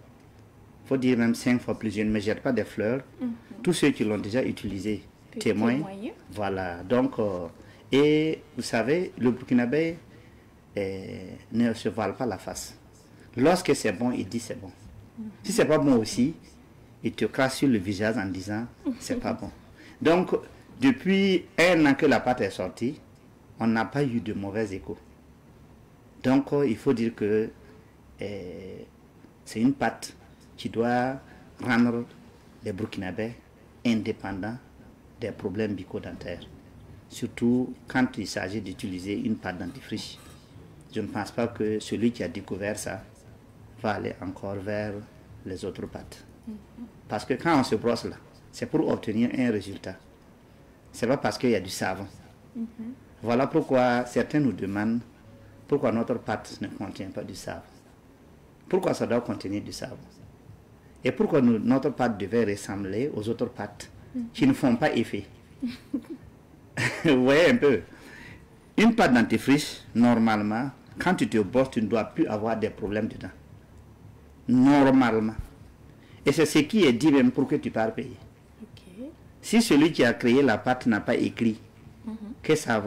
Il faut dire même 5 fois plus. Je ne me jette pas des fleurs. Tous ceux qui l'ont déjà utilisé témoignent. Voilà. Donc, et vous savez, le burkinabé ne se voile pas la face. Lorsque c'est bon, il dit c'est bon. Si c'est pas bon aussi, il te crache sur le visage en disant c'est pas bon. Donc, depuis 1 an que la pâte est sortie, on n'a pas eu de mauvais échos. Donc, il faut dire que c'est une pâte qui doit rendre les Burkinabés indépendants des problèmes bucco-dentaires. Surtout quand il s'agit d'utiliser une pâte dentifrice. Je ne pense pas que celui qui a découvert ça va aller encore vers les autres pâtes. Parce que quand on se brosse là, c'est pour obtenir un résultat. Ce n'est pas parce qu'il y a du savon. Voilà pourquoi certains nous demandent pourquoi notre pâte ne contient pas du savon. Pourquoi ça doit contenir du savon? Et pourquoi notre pâte devait ressembler aux autres pâtes qui ne font pas effet? Vous voyez un peu. Une pâte dentifrice, normalement, quand tu te brosses, tu ne dois plus avoir des problèmes dedans. Normalement. Et c'est ce qui est dit même pour que tu parles payer. Si celui qui a créé la pâte n'a pas écrit que ça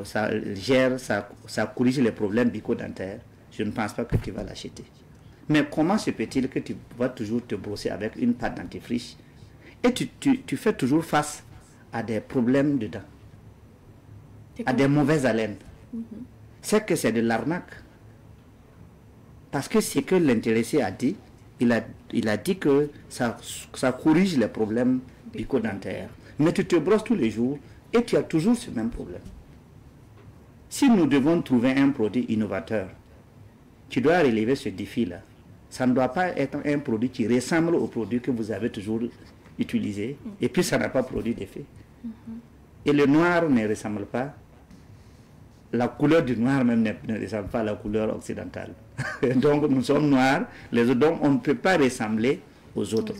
gère, ça corrige les problèmes bucco-dentaires, je ne pense pas que tu vas l'acheter. Mais comment se peut-il que tu vas toujours te brosser avec une pâte dentifrice et tu fais toujours face à des problèmes dedans, à des mauvaises haleines? C'est que c'est de l'arnaque. Parce que ce que l'intéressé a dit, il a dit que ça corrige les problèmes bucco-dentaires. Mais tu te brosses tous les jours et tu as toujours ce même problème. Si nous devons trouver un produit innovateur, tu dois relever ce défi-là. Ça ne doit pas être un produit qui ressemble au produit que vous avez toujours utilisé et puis ça n'a pas produit d'effet. Et le noir ne ressemble pas. La couleur du noir même ne ressemble pas à la couleur occidentale. Donc nous sommes noirs, les autres, donc on ne peut pas ressembler aux autres.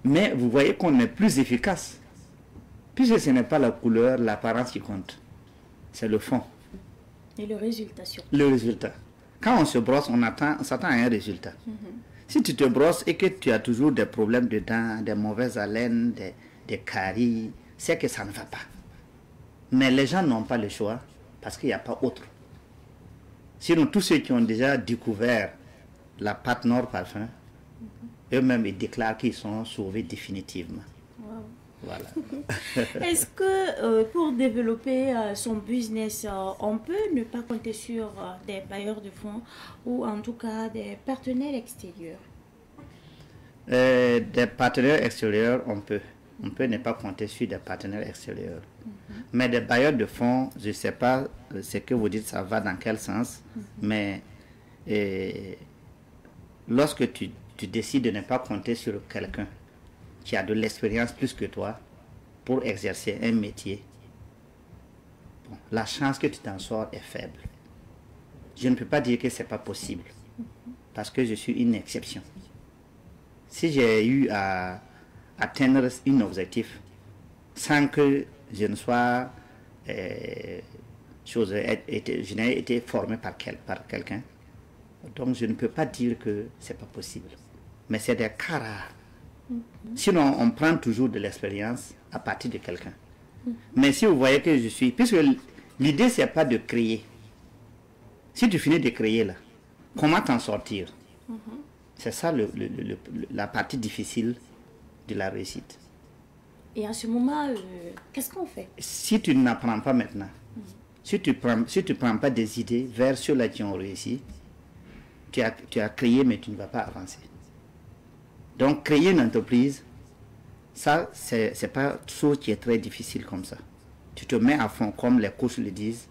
Mais vous voyez qu'on est plus efficace. Puisque ce n'est pas la couleur, l'apparence qui compte. C'est le fond. Et le résultat surtout. Le résultat. Quand on se brosse, on s'attend à un résultat. Si tu te brosses et que tu as toujours des problèmes de dents, des mauvaises haleines, des caries, c'est que ça ne va pas. Mais les gens n'ont pas le choix parce qu'il n'y a pas autre. Sinon, tous ceux qui ont déjà découvert la pâte Nord Parfum, eux-mêmes, ils déclarent qu'ils sont sauvés définitivement. Wow. Voilà. Est-ce que pour développer son business, on peut ne pas compter sur des bailleurs de fonds ou en tout cas des partenaires extérieurs? Des partenaires extérieurs, on peut. On peut ne pas compter sur des partenaires extérieurs. Mais des bailleurs de fonds, je ne sais pas ce que vous dites, ça va dans quel sens, mais lorsque tu décides de ne pas compter sur quelqu'un qui a de l'expérience plus que toi pour exercer un métier, bon, la chance que tu t'en sors est faible. Je ne peux pas dire que ce n'est pas possible, parce que je suis une exception. Si j'ai eu à atteindre un objectif sans que je ne sois je n'ai été formé par quelqu'un, donc je ne peux pas dire que c'est pas possible, mais c'est des cas rares. Sinon on prend toujours de l'expérience à partir de quelqu'un. Mais si vous voyez que je suis, puisque l'idée c'est pas de créer, si tu finis de créer là, comment t'en sortir? C'est ça la partie difficile de la réussite. Et en ce moment, qu'est-ce qu'on fait? Si tu n'apprends pas maintenant, si tu prends pas des idées vers ceux-là qui ont réussi, tu as créé mais tu ne vas pas avancer. Donc créer une entreprise, ça c'est pas chose qui est très difficile comme ça. Tu te mets à fond comme les coachs le disent,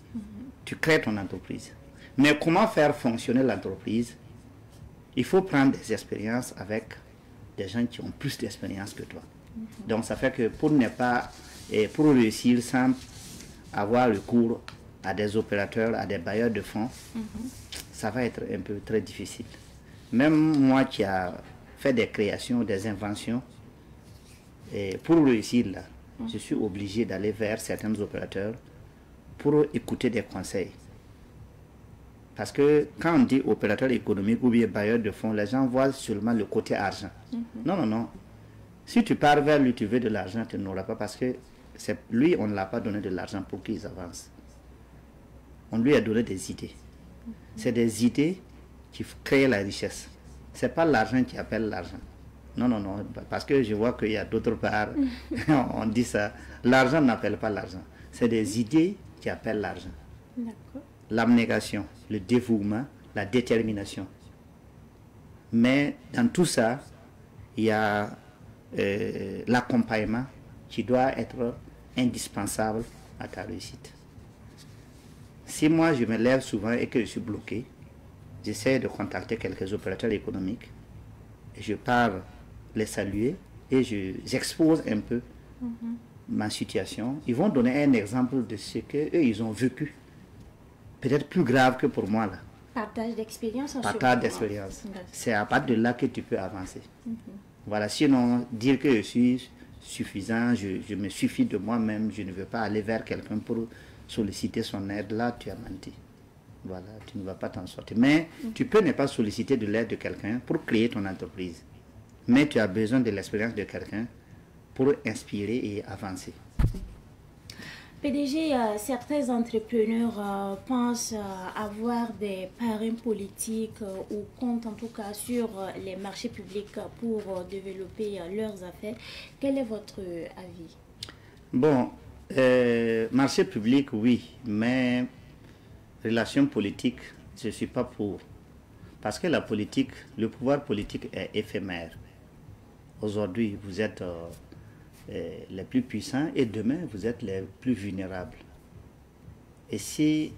tu crées ton entreprise. Mais comment faire fonctionner l'entreprise? Il faut prendre des expériences avec des gens qui ont plus d'expérience que toi. Donc ça fait que pour réussir sans avoir recours à des opérateurs, à des bailleurs de fonds, ça va être un peu très difficile. Même moi qui a fait des créations, des inventions, et pour réussir là, je suis obligé d'aller vers certains opérateurs pour écouter des conseils. Parce que quand on dit opérateur économique ou bien bailleur de fonds, les gens voient seulement le côté argent. Non, non, non. Si tu pars vers lui, tu veux de l'argent, tu n'auras pas parce que lui, on ne l'a pas donné de l'argent pour qu'il avance. On lui a donné des idées. C'est des idées qui créent la richesse. Ce n'est pas l'argent qui appelle l'argent. Non, non, non. Parce que je vois qu'il y a d'autres parts, on dit ça. L'argent n'appelle pas l'argent. C'est des idées qui appellent l'argent. D'accord. L'abnégation, le dévouement, la détermination. Mais dans tout ça, il y a l'accompagnement qui doit être indispensable à ta réussite. Si moi je me lève souvent et que je suis bloqué, j'essaie de contacter quelques opérateurs économiques et je pars les saluer et j'expose un peu ma situation. Ils vont donner un exemple de ce qu'eux ils ont vécu. Peut-être plus grave que pour moi là. Partage d'expérience. Partage d'expérience. C'est à partir de là que tu peux avancer. Voilà, sinon dire que je suis suffisant, je me suffis de moi-même, je ne veux pas aller vers quelqu'un pour solliciter son aide, là tu as menti. Voilà, tu ne vas pas t'en sortir. Mais tu peux ne pas solliciter de l'aide de quelqu'un pour créer ton entreprise. Mais tu as besoin de l'expérience de quelqu'un pour inspirer et avancer. PDG, certains entrepreneurs pensent avoir des parrains politiques ou comptent en tout cas sur les marchés publics pour développer leurs affaires. Quel est votre avis? Bon, marché public, oui, mais relations politiques, je ne suis pas pour. Parce que la politique, le pouvoir politique est éphémère. Aujourd'hui, vous êtes les plus puissants et demain, vous êtes les plus vulnérables. Et si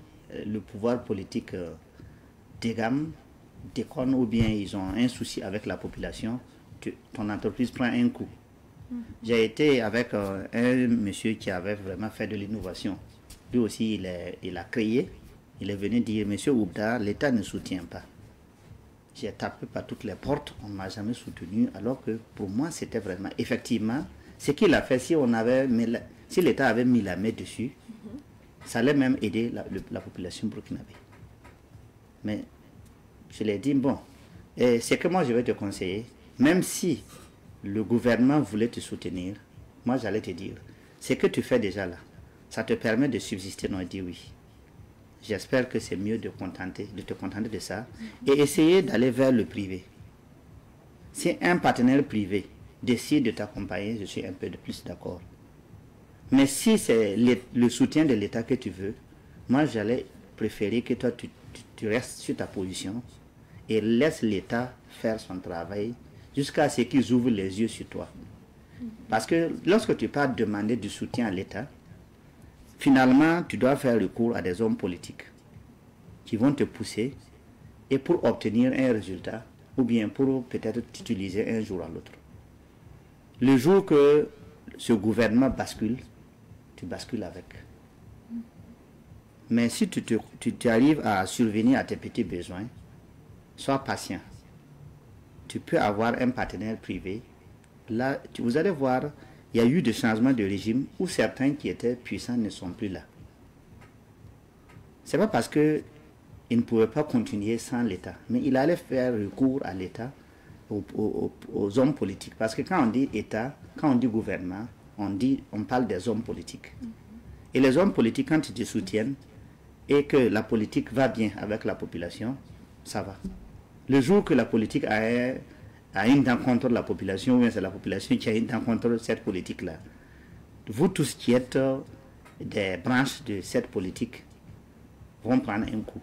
le pouvoir politique déconne ou bien ils ont un souci avec la population, ton entreprise prend un coup. J'ai été avec un monsieur qui avait vraiment fait de l'innovation. Lui aussi, il a créé. Il est venu dire, monsieur Oubda, l'État ne soutient pas. J'ai tapé par toutes les portes, on ne m'a jamais soutenu, alors que pour moi, c'était vraiment, effectivement, ce qu'il a fait, si l'État avait mis la main dessus, ça allait même aider la population burkinabé. Mais je lui ai dit, bon, c'est que moi je vais te conseiller, même si le gouvernement voulait te soutenir, moi j'allais te dire, ce que tu fais déjà là, ça te permet de subsister. Non, il dit oui. j'espère que c'est mieux de te contenter de ça et essayer d'aller vers le privé. Si un partenaire privé décide de t'accompagner, je suis un peu de plus d'accord. Mais si c'est le soutien de l'État que tu veux, moi j'allais préférer que toi tu restes sur ta position et laisse l'État faire son travail jusqu'à ce qu'ils ouvrent les yeux sur toi. Parce que lorsque tu pars demander du soutien à l'État, finalement tu dois faire recours à des hommes politiques qui vont te pousser et pour obtenir un résultat ou bien pour peut-être t'utiliser un jour à l'autre. Le jour que ce gouvernement bascule, tu bascules avec. Mais si tu arrives à survenir à tes petits besoins, sois patient. Tu peux avoir un partenaire privé. Là, vous allez voir, il y a eu des changements de régime où certains qui étaient puissants ne sont plus là. Ce n'est pas parce qu'ils ne pouvaient pas continuer sans l'État, mais il allait faire recours à l'État, aux hommes politiques. Parce que quand on dit État, quand on dit gouvernement, on parle des hommes politiques. Et les hommes politiques, quand ils te soutiennent et que la politique va bien avec la population, ça va. Le jour que la politique a une dent contre la population, ou bien c'est la population qui a une dent contre cette politique-là, vous tous qui êtes des branches de cette politique vont prendre un coup.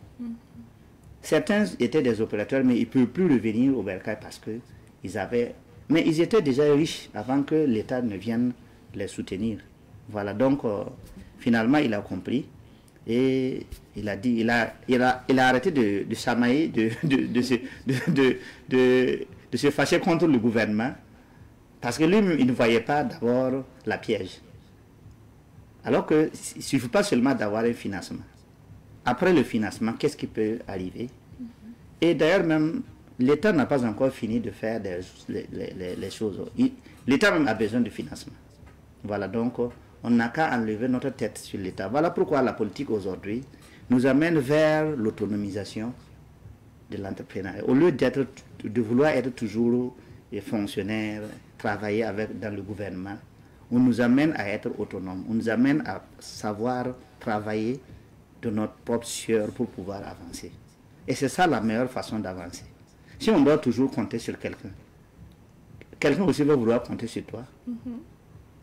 Certains étaient des opérateurs, mais ils ne peuvent plus revenir au bercail parce qu'ils avaient... Mais ils étaient déjà riches avant que l'État ne vienne les soutenir. Voilà, donc finalement il a compris et il a dit, il a arrêté de chamailler, de se fâcher contre le gouvernement parce que lui, il ne voyait pas d'abord la piège. Alors qu'il ne suffit pas seulement d'avoir un financement. Après le financement, qu'est-ce qui peut arriver? Et d'ailleurs même, l'État n'a pas encore fini de faire les choses. L'État même a besoin de financement. Voilà, donc on n'a qu'à enlever notre tête sur l'État. Voilà pourquoi la politique aujourd'hui nous amène vers l'autonomisation de l'entrepreneuriat. Au lieu de vouloir être toujours fonctionnaire, travailler dans le gouvernement, on nous amène à être autonome. On nous amène à savoir travailler de notre propre sueur pour pouvoir avancer. Et c'est ça la meilleure façon d'avancer. Si on doit toujours compter sur quelqu'un, quelqu'un aussi va vouloir compter sur toi.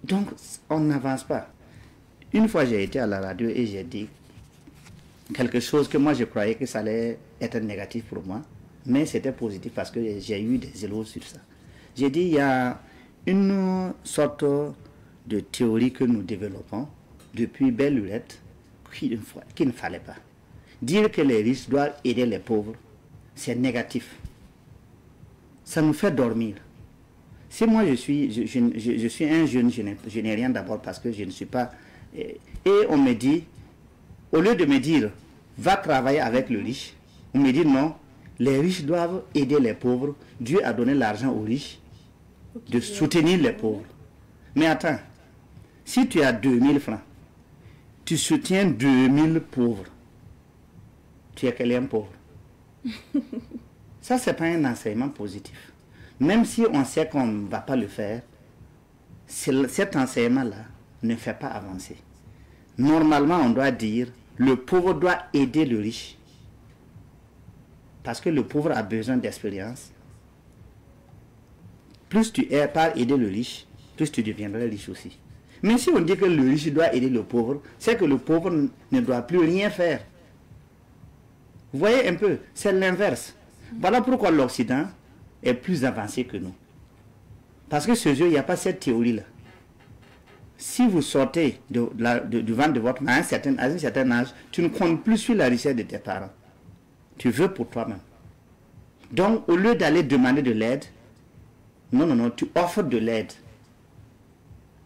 Donc, on n'avance pas. Une fois, j'ai été à la radio et j'ai dit quelque chose que moi, je croyais que ça allait être négatif pour moi, mais c'était positif parce que j'ai eu des éloges sur ça. J'ai dit, il y a une sorte de théorie que nous développons depuis belle lurette qu'il ne fallait pas. Dire que les riches doivent aider les pauvres, c'est négatif. Ça nous fait dormir. Si moi je suis un jeune, je n'ai rien d'abord parce que je ne suis pas... Et on me dit, au lieu de me dire, va travailler avec le riche, on me dit non, les riches doivent aider les pauvres. Dieu a donné l'argent aux riches de soutenir les pauvres. Mais attends, si tu as 2000 francs, tu soutiens 2000 pauvres, tu es quel pauvre? Ça, ce n'est pas un enseignement positif. Même si on sait qu'on ne va pas le faire, cet enseignement-là ne fait pas avancer. Normalement, on doit dire, le pauvre doit aider le riche. Parce que le pauvre a besoin d'expérience. Plus tu pars aider le riche, plus tu deviendras riche aussi. Mais si on dit que le riche doit aider le pauvre, c'est que le pauvre ne doit plus rien faire. Vous voyez un peu, c'est l'inverse. Voilà pourquoi l'Occident est plus avancé que nous. Parce que ce jeu, il n'y a pas cette théorie-là. Si vous sortez du ventre de votre mère à un certain âge, tu ne comptes plus sur la richesse de tes parents. Tu veux pour toi-même. Donc, au lieu d'aller demander de l'aide, non, tu offres de l'aide.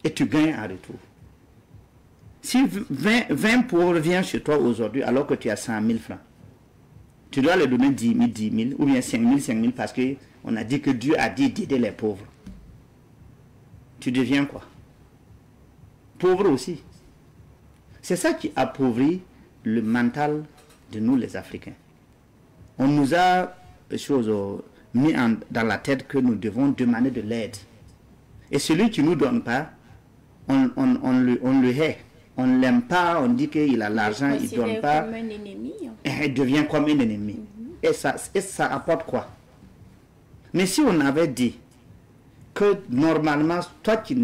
Et tu gagnes en retour. Si 20 pauvres viennent chez toi aujourd'hui alors que tu as 100 000 francs, tu dois leur donner 10 000, ou bien 5 000, parce qu'on a dit que Dieu a dit d'aider les pauvres. Tu deviens quoi? Pauvre aussi. C'est ça qui appauvrit le mental de nous les Africains. On nous a mis dans la tête que nous devons demander de l'aide. Et celui qui ne nous donne pas, on le hait. On ne l'aime pas, on dit qu'il a l'argent, il ne donne pas. Comme un ennemi. Il devient comme un ennemi. Et ça apporte quoi? Mais si on avait dit que normalement, toi qui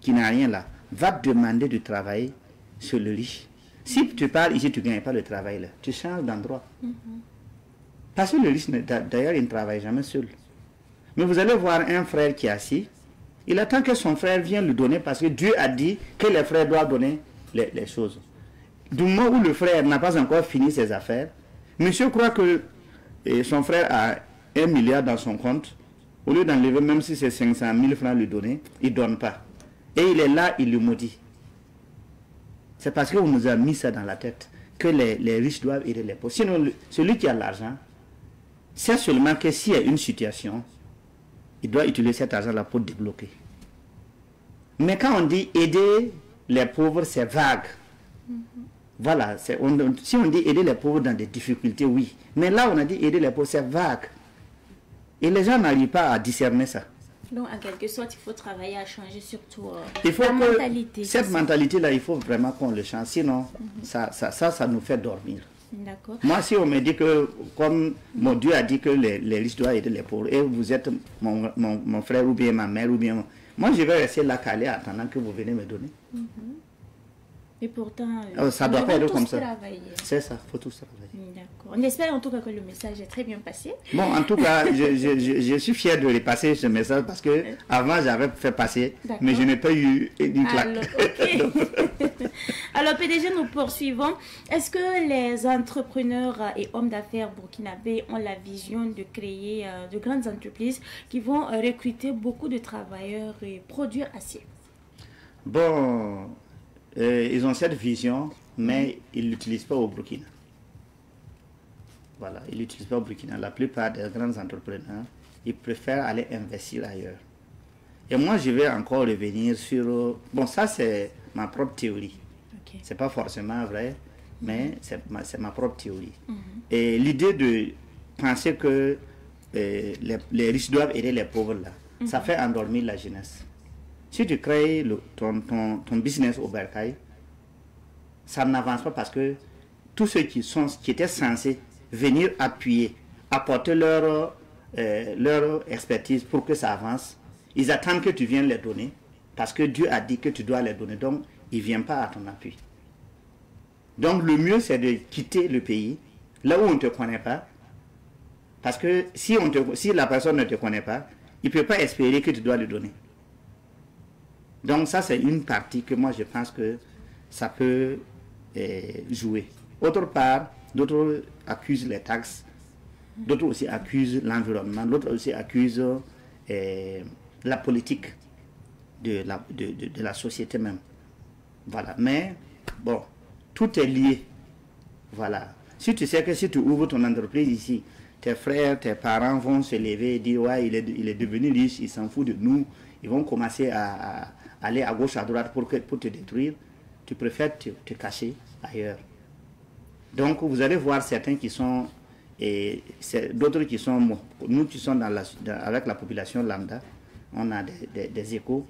n'as rien là, va te demander de travailler sur le riche. Si tu parles ici, tu ne gagnes pas le travail là. Tu changes d'endroit. Parce que le riche, d'ailleurs, il ne travaille jamais seul. Mais vous allez voir un frère qui est assis. Il attend que son frère vienne lui donner parce que Dieu a dit que les frères doivent donner les choses. Du moment où le frère n'a pas encore fini ses affaires, monsieur croit que son frère a 1 milliard dans son compte. Au lieu d'enlever, même si c'est 500 000 francs lui donner, il ne donne pas. Et il est là, il le maudit. C'est parce qu'on nous a mis ça dans la tête, que les riches doivent aider les pauvres. Sinon, celui qui a l'argent, c'est seulement que s'il y a une situation, il doit utiliser cet argent-là pour débloquer. Mais quand on dit aider les pauvres, c'est vague. Voilà, si on dit aider les pauvres dans des difficultés, oui. Mais là, on a dit aider les pauvres, c'est vague. Et les gens n'arrivent pas à discerner ça. Donc, en quelque sorte, il faut travailler à changer surtout il faut la mentalité. Cette mentalité-là, il faut vraiment qu'on le change. Sinon, ça nous fait dormir. D'accord. Moi, si on me dit que, comme mon Dieu a dit que les riches doivent aider les pauvres, et vous êtes mon frère ou bien ma mère ou bien... Moi, je vais rester là calé attendant que vous venez me donner. Et pourtant, ça doit pas être comme ça. Travailler. C'est ça, il faut tous travailler. D'accord. On espère en tout cas que le message est très bien passé. Bon, en tout cas, je suis fier de les passer ce message parce que avant j'avais fait passer, mais je n'ai pas eu une claque. Alors, PDG, nous poursuivons. Est-ce que les entrepreneurs et hommes d'affaires burkinabés ont la vision de créer de grandes entreprises qui vont recruter beaucoup de travailleurs et produire assez? Bon, ils ont cette vision, mais ils ne l'utilisent pas au Burkina. Voilà, ils ne l'utilisent pas au Burkina. La plupart des grands entrepreneurs, ils préfèrent aller investir ailleurs. Et moi, je vais encore revenir sur... Bon, ça, c'est ma propre théorie. Okay. Ce n'est pas forcément vrai, mais c'est ma propre théorie. Et l'idée de penser que les riches doivent aider les pauvres, là, ça fait endormir la jeunesse. Si tu crées ton business au Bercail, ça n'avance pas parce que tous ceux qui étaient censés venir appuyer, apporter leur expertise pour que ça avance, ils attendent que tu viennes les donner parce que Dieu a dit que tu dois les donner. Donc, ils ne viennent pas à ton appui. Donc, le mieux, c'est de quitter le pays, là où on ne te connaît pas. Parce que si la personne ne te connaît pas, il ne peut pas espérer que tu dois lui donner. Donc, ça, c'est une partie que moi, je pense que ça peut jouer. Autre part, d'autres accusent les taxes, d'autres aussi accusent l'environnement, d'autres aussi accusent la politique de la société même. Voilà. Mais, bon, tout est lié. Voilà. Si tu sais que si tu ouvres ton entreprise ici, tes frères, tes parents vont se lever et dire, ouais, il est devenu riche, il s'en fout de nous, ils vont commencer à aller à gauche, à droite pour te détruire, tu préfères te cacher ailleurs. Donc, vous allez voir certains qui sont, et d'autres qui sont, nous qui sommes avec la population lambda, on a des échos.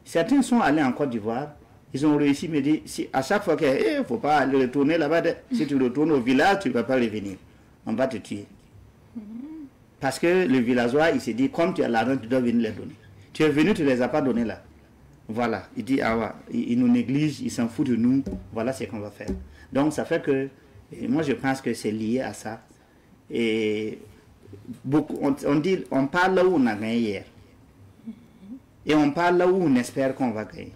Certains sont allés en Côte d'Ivoire, ils ont réussi, mais à chaque fois qu'il ne faut pas aller retourner là-bas, si tu retournes au village, tu ne vas pas revenir. On va te tuer. Parce que le villageois, il s'est dit, comme tu as l'argent, tu dois venir les donner. Tu es venu, tu ne les as pas donnés là. Voilà, il dit, ah ouais, il nous néglige, il s'en fout de nous, voilà ce qu'on va faire. Donc ça fait que, moi je pense que c'est lié à ça. Et beaucoup, on parle là où on a gagné hier. Et on parle là où on espère qu'on va gagner.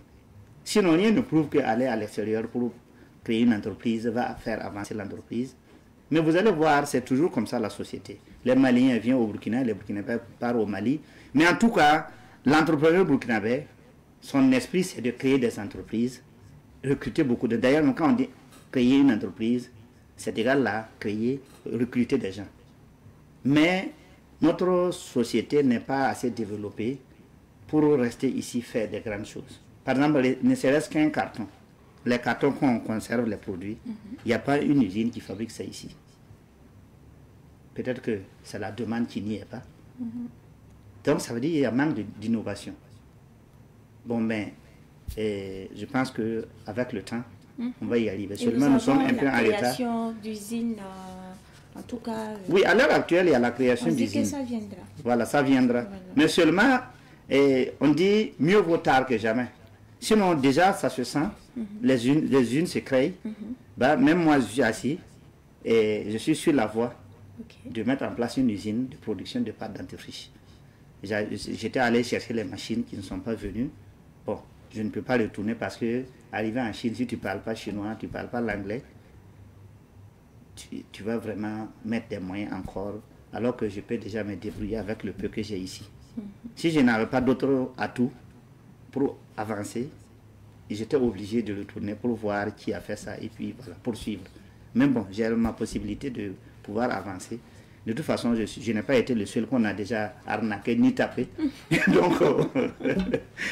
Sinon, rien ne prouve qu'aller à l'extérieur pour créer une entreprise va faire avancer l'entreprise. Mais vous allez voir, c'est toujours comme ça la société. Les Maliens viennent au Burkina, les Burkinabés partent au Mali. Mais en tout cas, l'entrepreneur burkinabé, son esprit, c'est de créer des entreprises, recruter beaucoup de... D'ailleurs, quand on dit créer une entreprise, c'est égal à créer, recruter des gens. Mais notre société n'est pas assez développée pour rester ici faire des grandes choses. Par exemple, ne serait-ce qu'un carton. Les cartons qu'on conserve, les produits, il n'y a pas une usine qui fabrique ça ici. Peut-être que c'est la demande qui n'y est pas. Donc, ça veut dire qu'il y a un manque d'innovation. Bon, mais je pense qu'avec le temps, On va y arriver. Et Seulement, nous sommes un peu en la retard. création d'usines, en tout cas... Oui, à l'heure actuelle, il y a la création on dit d'usines. que ça viendra. Voilà, ça viendra. Voilà. Mais seulement, on dit mieux vaut tard que jamais. Sinon, déjà, ça se sent. Les unes se créent. Bah, même moi, je suis assis et je suis sur la voie de mettre en place une usine de production de pâte dentifrice. J'étais allé chercher les machines qui ne sont pas venues. Bon, je ne peux pas retourner parce que, arrivé en Chine, si tu ne parles pas chinois, tu ne parles pas l'anglais, tu vas vraiment mettre des moyens encore, alors que je peux déjà me débrouiller avec le peu que j'ai ici. Si je n'avais pas d'autres atouts pour avancer, j'étais obligé de retourner pour voir qui a fait ça et puis voilà, poursuivre. Mais bon, j'ai ma possibilité de pouvoir avancer. De toute façon, je n'ai pas été le seul qu'on a déjà arnaqué ni tapé. Donc,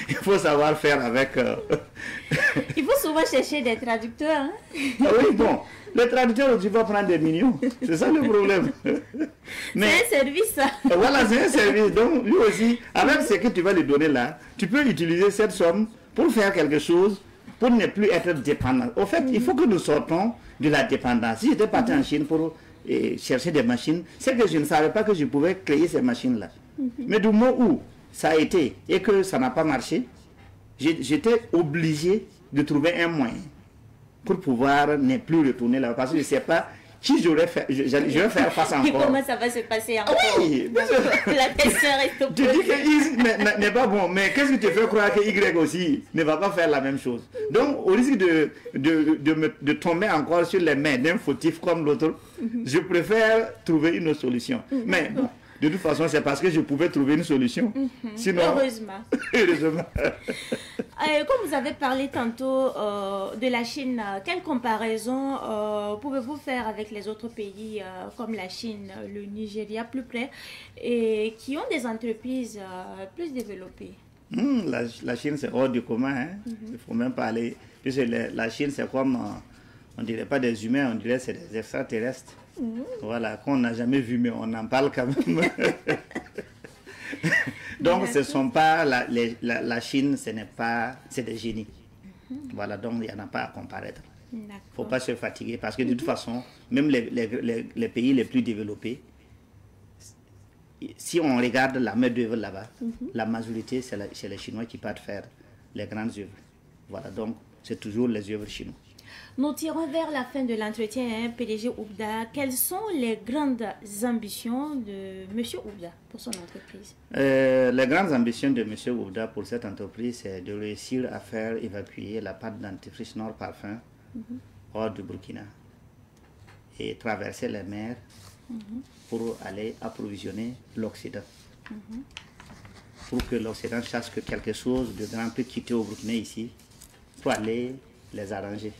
il faut savoir faire avec... Il faut souvent chercher des traducteurs. Hein? Ah oui, bon, le traducteur, tu vas prendre des millions. C'est ça le problème. C'est un service, ça. Voilà, c'est un service. Donc, lui aussi, avec ce que tu vas lui donner là, tu peux utiliser cette somme pour faire quelque chose, pour ne plus être dépendant. Au fait, il faut que nous sortons de la dépendance. Si j'étais parti en Chine pour chercher des machines, c'est que je ne savais pas que je pouvais créer ces machines-là. Mais du moment où ça a été et que ça n'a pas marché, j'étais obligé de trouver un moyen pour pouvoir ne plus retourner là. Parce que je ne sais pas qui je vais faire face encore. Et comment ça va se passer encore? Oui, la question reste tu dis que X n'est pas bon, mais qu'est-ce qui te fait croire que Y aussi ne va pas faire la même chose? Donc, au risque de tomber encore sur les mains d'un fautif comme l'autre, je préfère trouver une solution. Mais bon, de toute façon, c'est parce que je pouvais trouver une solution. Sinon, heureusement. Heureusement. Comme vous avez parlé tantôt de la Chine, quelle comparaison pouvez-vous faire avec les autres pays comme la Chine, le Nigeria plus près, et qui ont des entreprises plus développées? La Chine, c'est hors du commun. Hein? Il ne faut même pas aller. Puisque la Chine, c'est comme, on ne dirait pas des humains, on dirait c'est des extraterrestres. Voilà, qu'on n'a jamais vu, mais on en parle quand même. Donc, ce ne sont pas la Chine, ce n'est pas, c'est des génies. Voilà, donc il n'y en a pas à comparaître. Il ne faut pas se fatiguer parce que de toute façon, même les pays les plus développés, si on regarde la main-d'œuvre là-bas, la majorité, c'est les Chinois qui partent faire les grandes œuvres. Voilà, donc c'est toujours les œuvres chinoises. Nous tirons vers la fin de l'entretien, hein, PDG Oubda. Quelles sont les grandes ambitions de M. Oubda pour son entreprise? Les grandes ambitions de M. Oubda pour cette entreprise, c'est de réussir à faire évacuer la pâte dentifrice Nord Parfum hors du Burkina et traverser les mers pour aller approvisionner l'Occident. Pour que l'Occident sache que quelque chose de grand peut quitter au Burkina ici pour aller les arranger.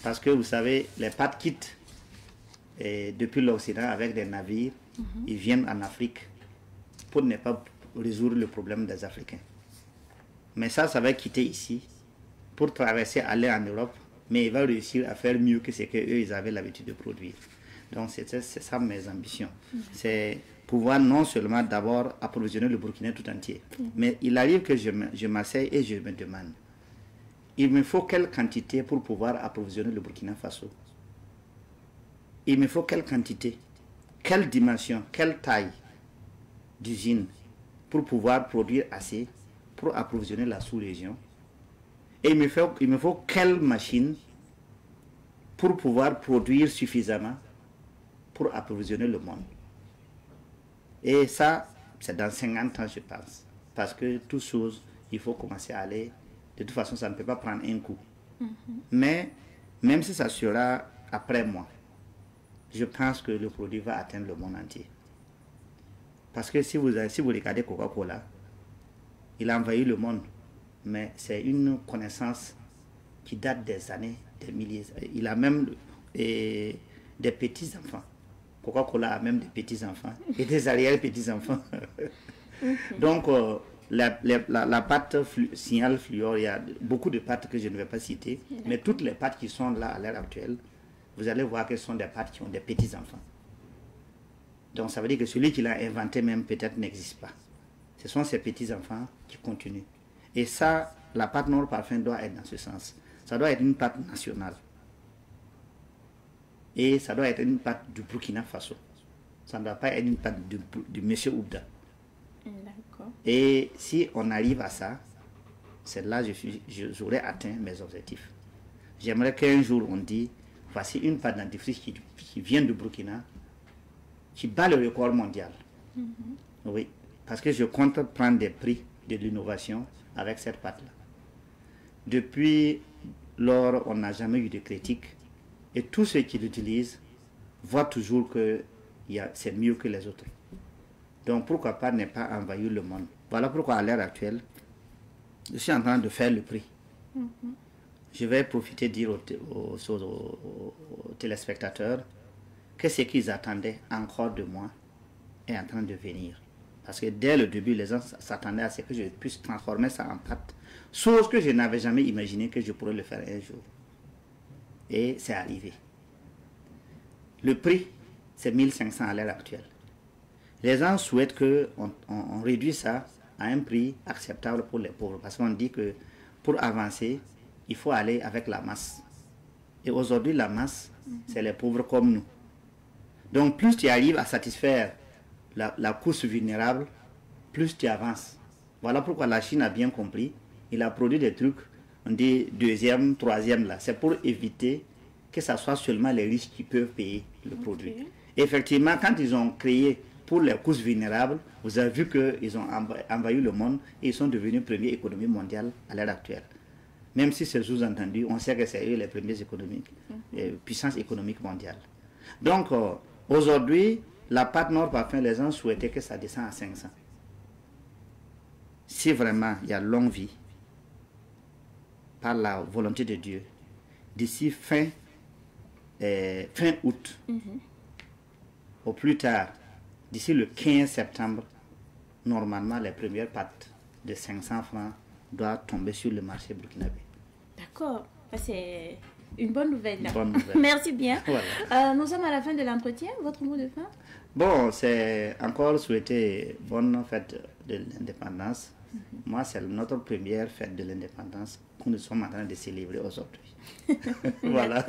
Parce que vous savez, les pâtes quittent depuis l'Occident avec des navires, ils viennent en Afrique pour ne pas résoudre le problème des Africains. Mais ça va quitter ici pour traverser, aller en Europe, mais il va réussir à faire mieux que ce qu'eux, ils avaient l'habitude de produire. Donc c'est ça mes ambitions. C'est pouvoir non seulement d'abord approvisionner le Burkina tout entier, mais il arrive que je m'asseye et je me demande, il me faut quelle quantité pour pouvoir approvisionner le Burkina Faso? Il me faut quelle quantité, quelle dimension, quelle taille d'usine pour pouvoir produire assez pour approvisionner la sous-région? Et il me faut quelle machine pour pouvoir produire suffisamment pour approvisionner le monde? Et ça, c'est dans 50 ans, je pense. Parce que toute chose, il faut commencer à aller. De toute façon, ça ne peut pas prendre un coup. Mais même si ça sera après moi, je pense que le produit va atteindre le monde entier. Parce que si vous regardez Coca-Cola, il a envahi le monde. Mais c'est une connaissance qui date des années, des milliers. Il a même des petits-enfants. Coca-Cola a même des petits-enfants et des arrière-petits-enfants. Donc, la pâte signal fluor, il y a beaucoup de pâtes que je ne vais pas citer, mais toutes les pâtes qui sont là à l'heure actuelle, vous allez voir que ce sont des pâtes qui ont des petits-enfants. Donc ça veut dire que celui qui l'a inventé même peut-être n'existe pas. Ce sont ces petits-enfants qui continuent. Et ça, la pâte Nord Parfum doit être dans ce sens. ça doit être une pâte nationale. Et ça doit être une pâte du Burkina Faso. Ça ne doit pas être une pâte de M. Oubda. D'accord. Et si on arrive à ça, c'est là que j'aurais atteint mes objectifs. J'aimerais qu'un jour on dise, voici une pâte dentifrice qui vient du Burkina, qui bat le record mondial. Oui, parce que je compte prendre des prix de l'innovation avec cette pâte-là. Depuis lors, on n'a jamais eu de critique. Et tous ceux qui l'utilisent voient toujours que c'est mieux que les autres. Donc pourquoi pas ne pas envahir le monde. Voilà pourquoi à l'heure actuelle, je suis en train de faire le prix. Je vais profiter de dire aux téléspectateurs que ce qu'ils attendaient encore de moi est en train de venir. Parce que dès le début, les gens s'attendaient à ce que je puisse transformer ça en pâte. Chose que je n'avais jamais imaginé que je pourrais le faire un jour. Et c'est arrivé. Le prix, c'est 1500 à l'heure actuelle. Les gens souhaitent qu'on réduise ça à un prix acceptable pour les pauvres. Parce qu'on dit que pour avancer, il faut aller avec la masse. Et aujourd'hui, la masse, c'est les pauvres comme nous. Donc, plus tu arrives à satisfaire la couche vulnérable, plus tu avances. Voilà pourquoi la Chine a bien compris. Il a produit des trucs, on dit deuxième, troisième là. C'est pour éviter que ce soit seulement les riches qui peuvent payer le produit. Effectivement, quand ils ont créé pour les couches vulnérables, vous avez vu qu'ils ont envahi le monde et ils sont devenus première économie mondiale à l'heure actuelle. Même si c'est sous-entendu, on sait que c'est eux les premières puissances économiques mondiales. Donc, aujourd'hui, la pâte Nord Parfum, les gens souhaitaient que ça descende à 500. Si vraiment il y a longue vie, par la volonté de Dieu, d'ici fin août, au plus tard, d'ici le 15 septembre, normalement les premières pâtes de 500 francs doivent tomber sur le marché burkinabé. D'accord, c'est une bonne nouvelle. Bonne nouvelle. Merci bien. Voilà. Nous sommes à la fin de l'entretien. Votre mot de fin? Bon, c'est encore souhaiter bonne fête de l'indépendance. Moi, c'est notre première fête de l'indépendance que nous sommes en train de célébrer aujourd'hui. Voilà.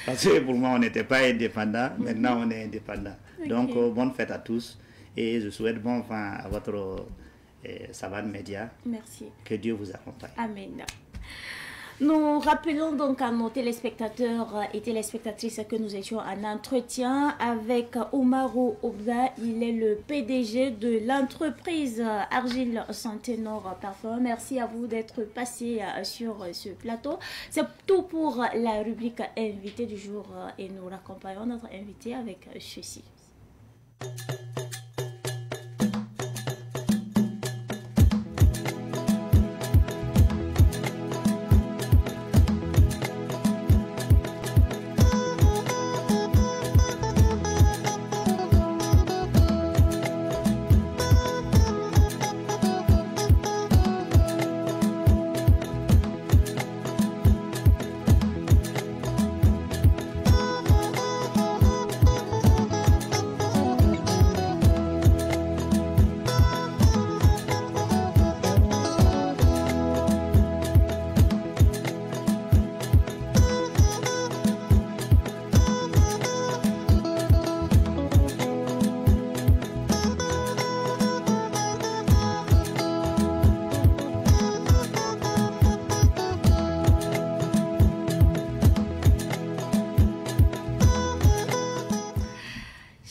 Parce que pour moi, on n'était pas indépendant. Maintenant, on est indépendant. Donc, bonne fête à tous. Et je souhaite bon vent à votre Savane Média. Merci. Que Dieu vous accompagne. Amen. Nous rappelons donc à nos téléspectateurs et téléspectatrices que nous étions en entretien avec Oumarou Oubda. Il est le PDG de l'entreprise Argile Santé Nord Parfum. Merci à vous d'être passé sur ce plateau. C'est tout pour la rubrique invité du jour et nous raccompagnons notre invité avec ceci.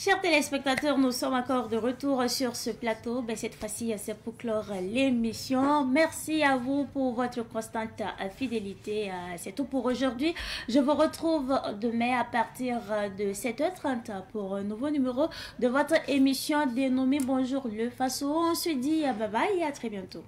Chers téléspectateurs, nous sommes encore de retour sur ce plateau. Cette fois-ci, c'est pour clore l'émission. Merci à vous pour votre constante fidélité. C'est tout pour aujourd'hui. Je vous retrouve demain à partir de 7h30 pour un nouveau numéro de votre émission dénommée Bonjour le Faso. On se dit bye bye et à très bientôt.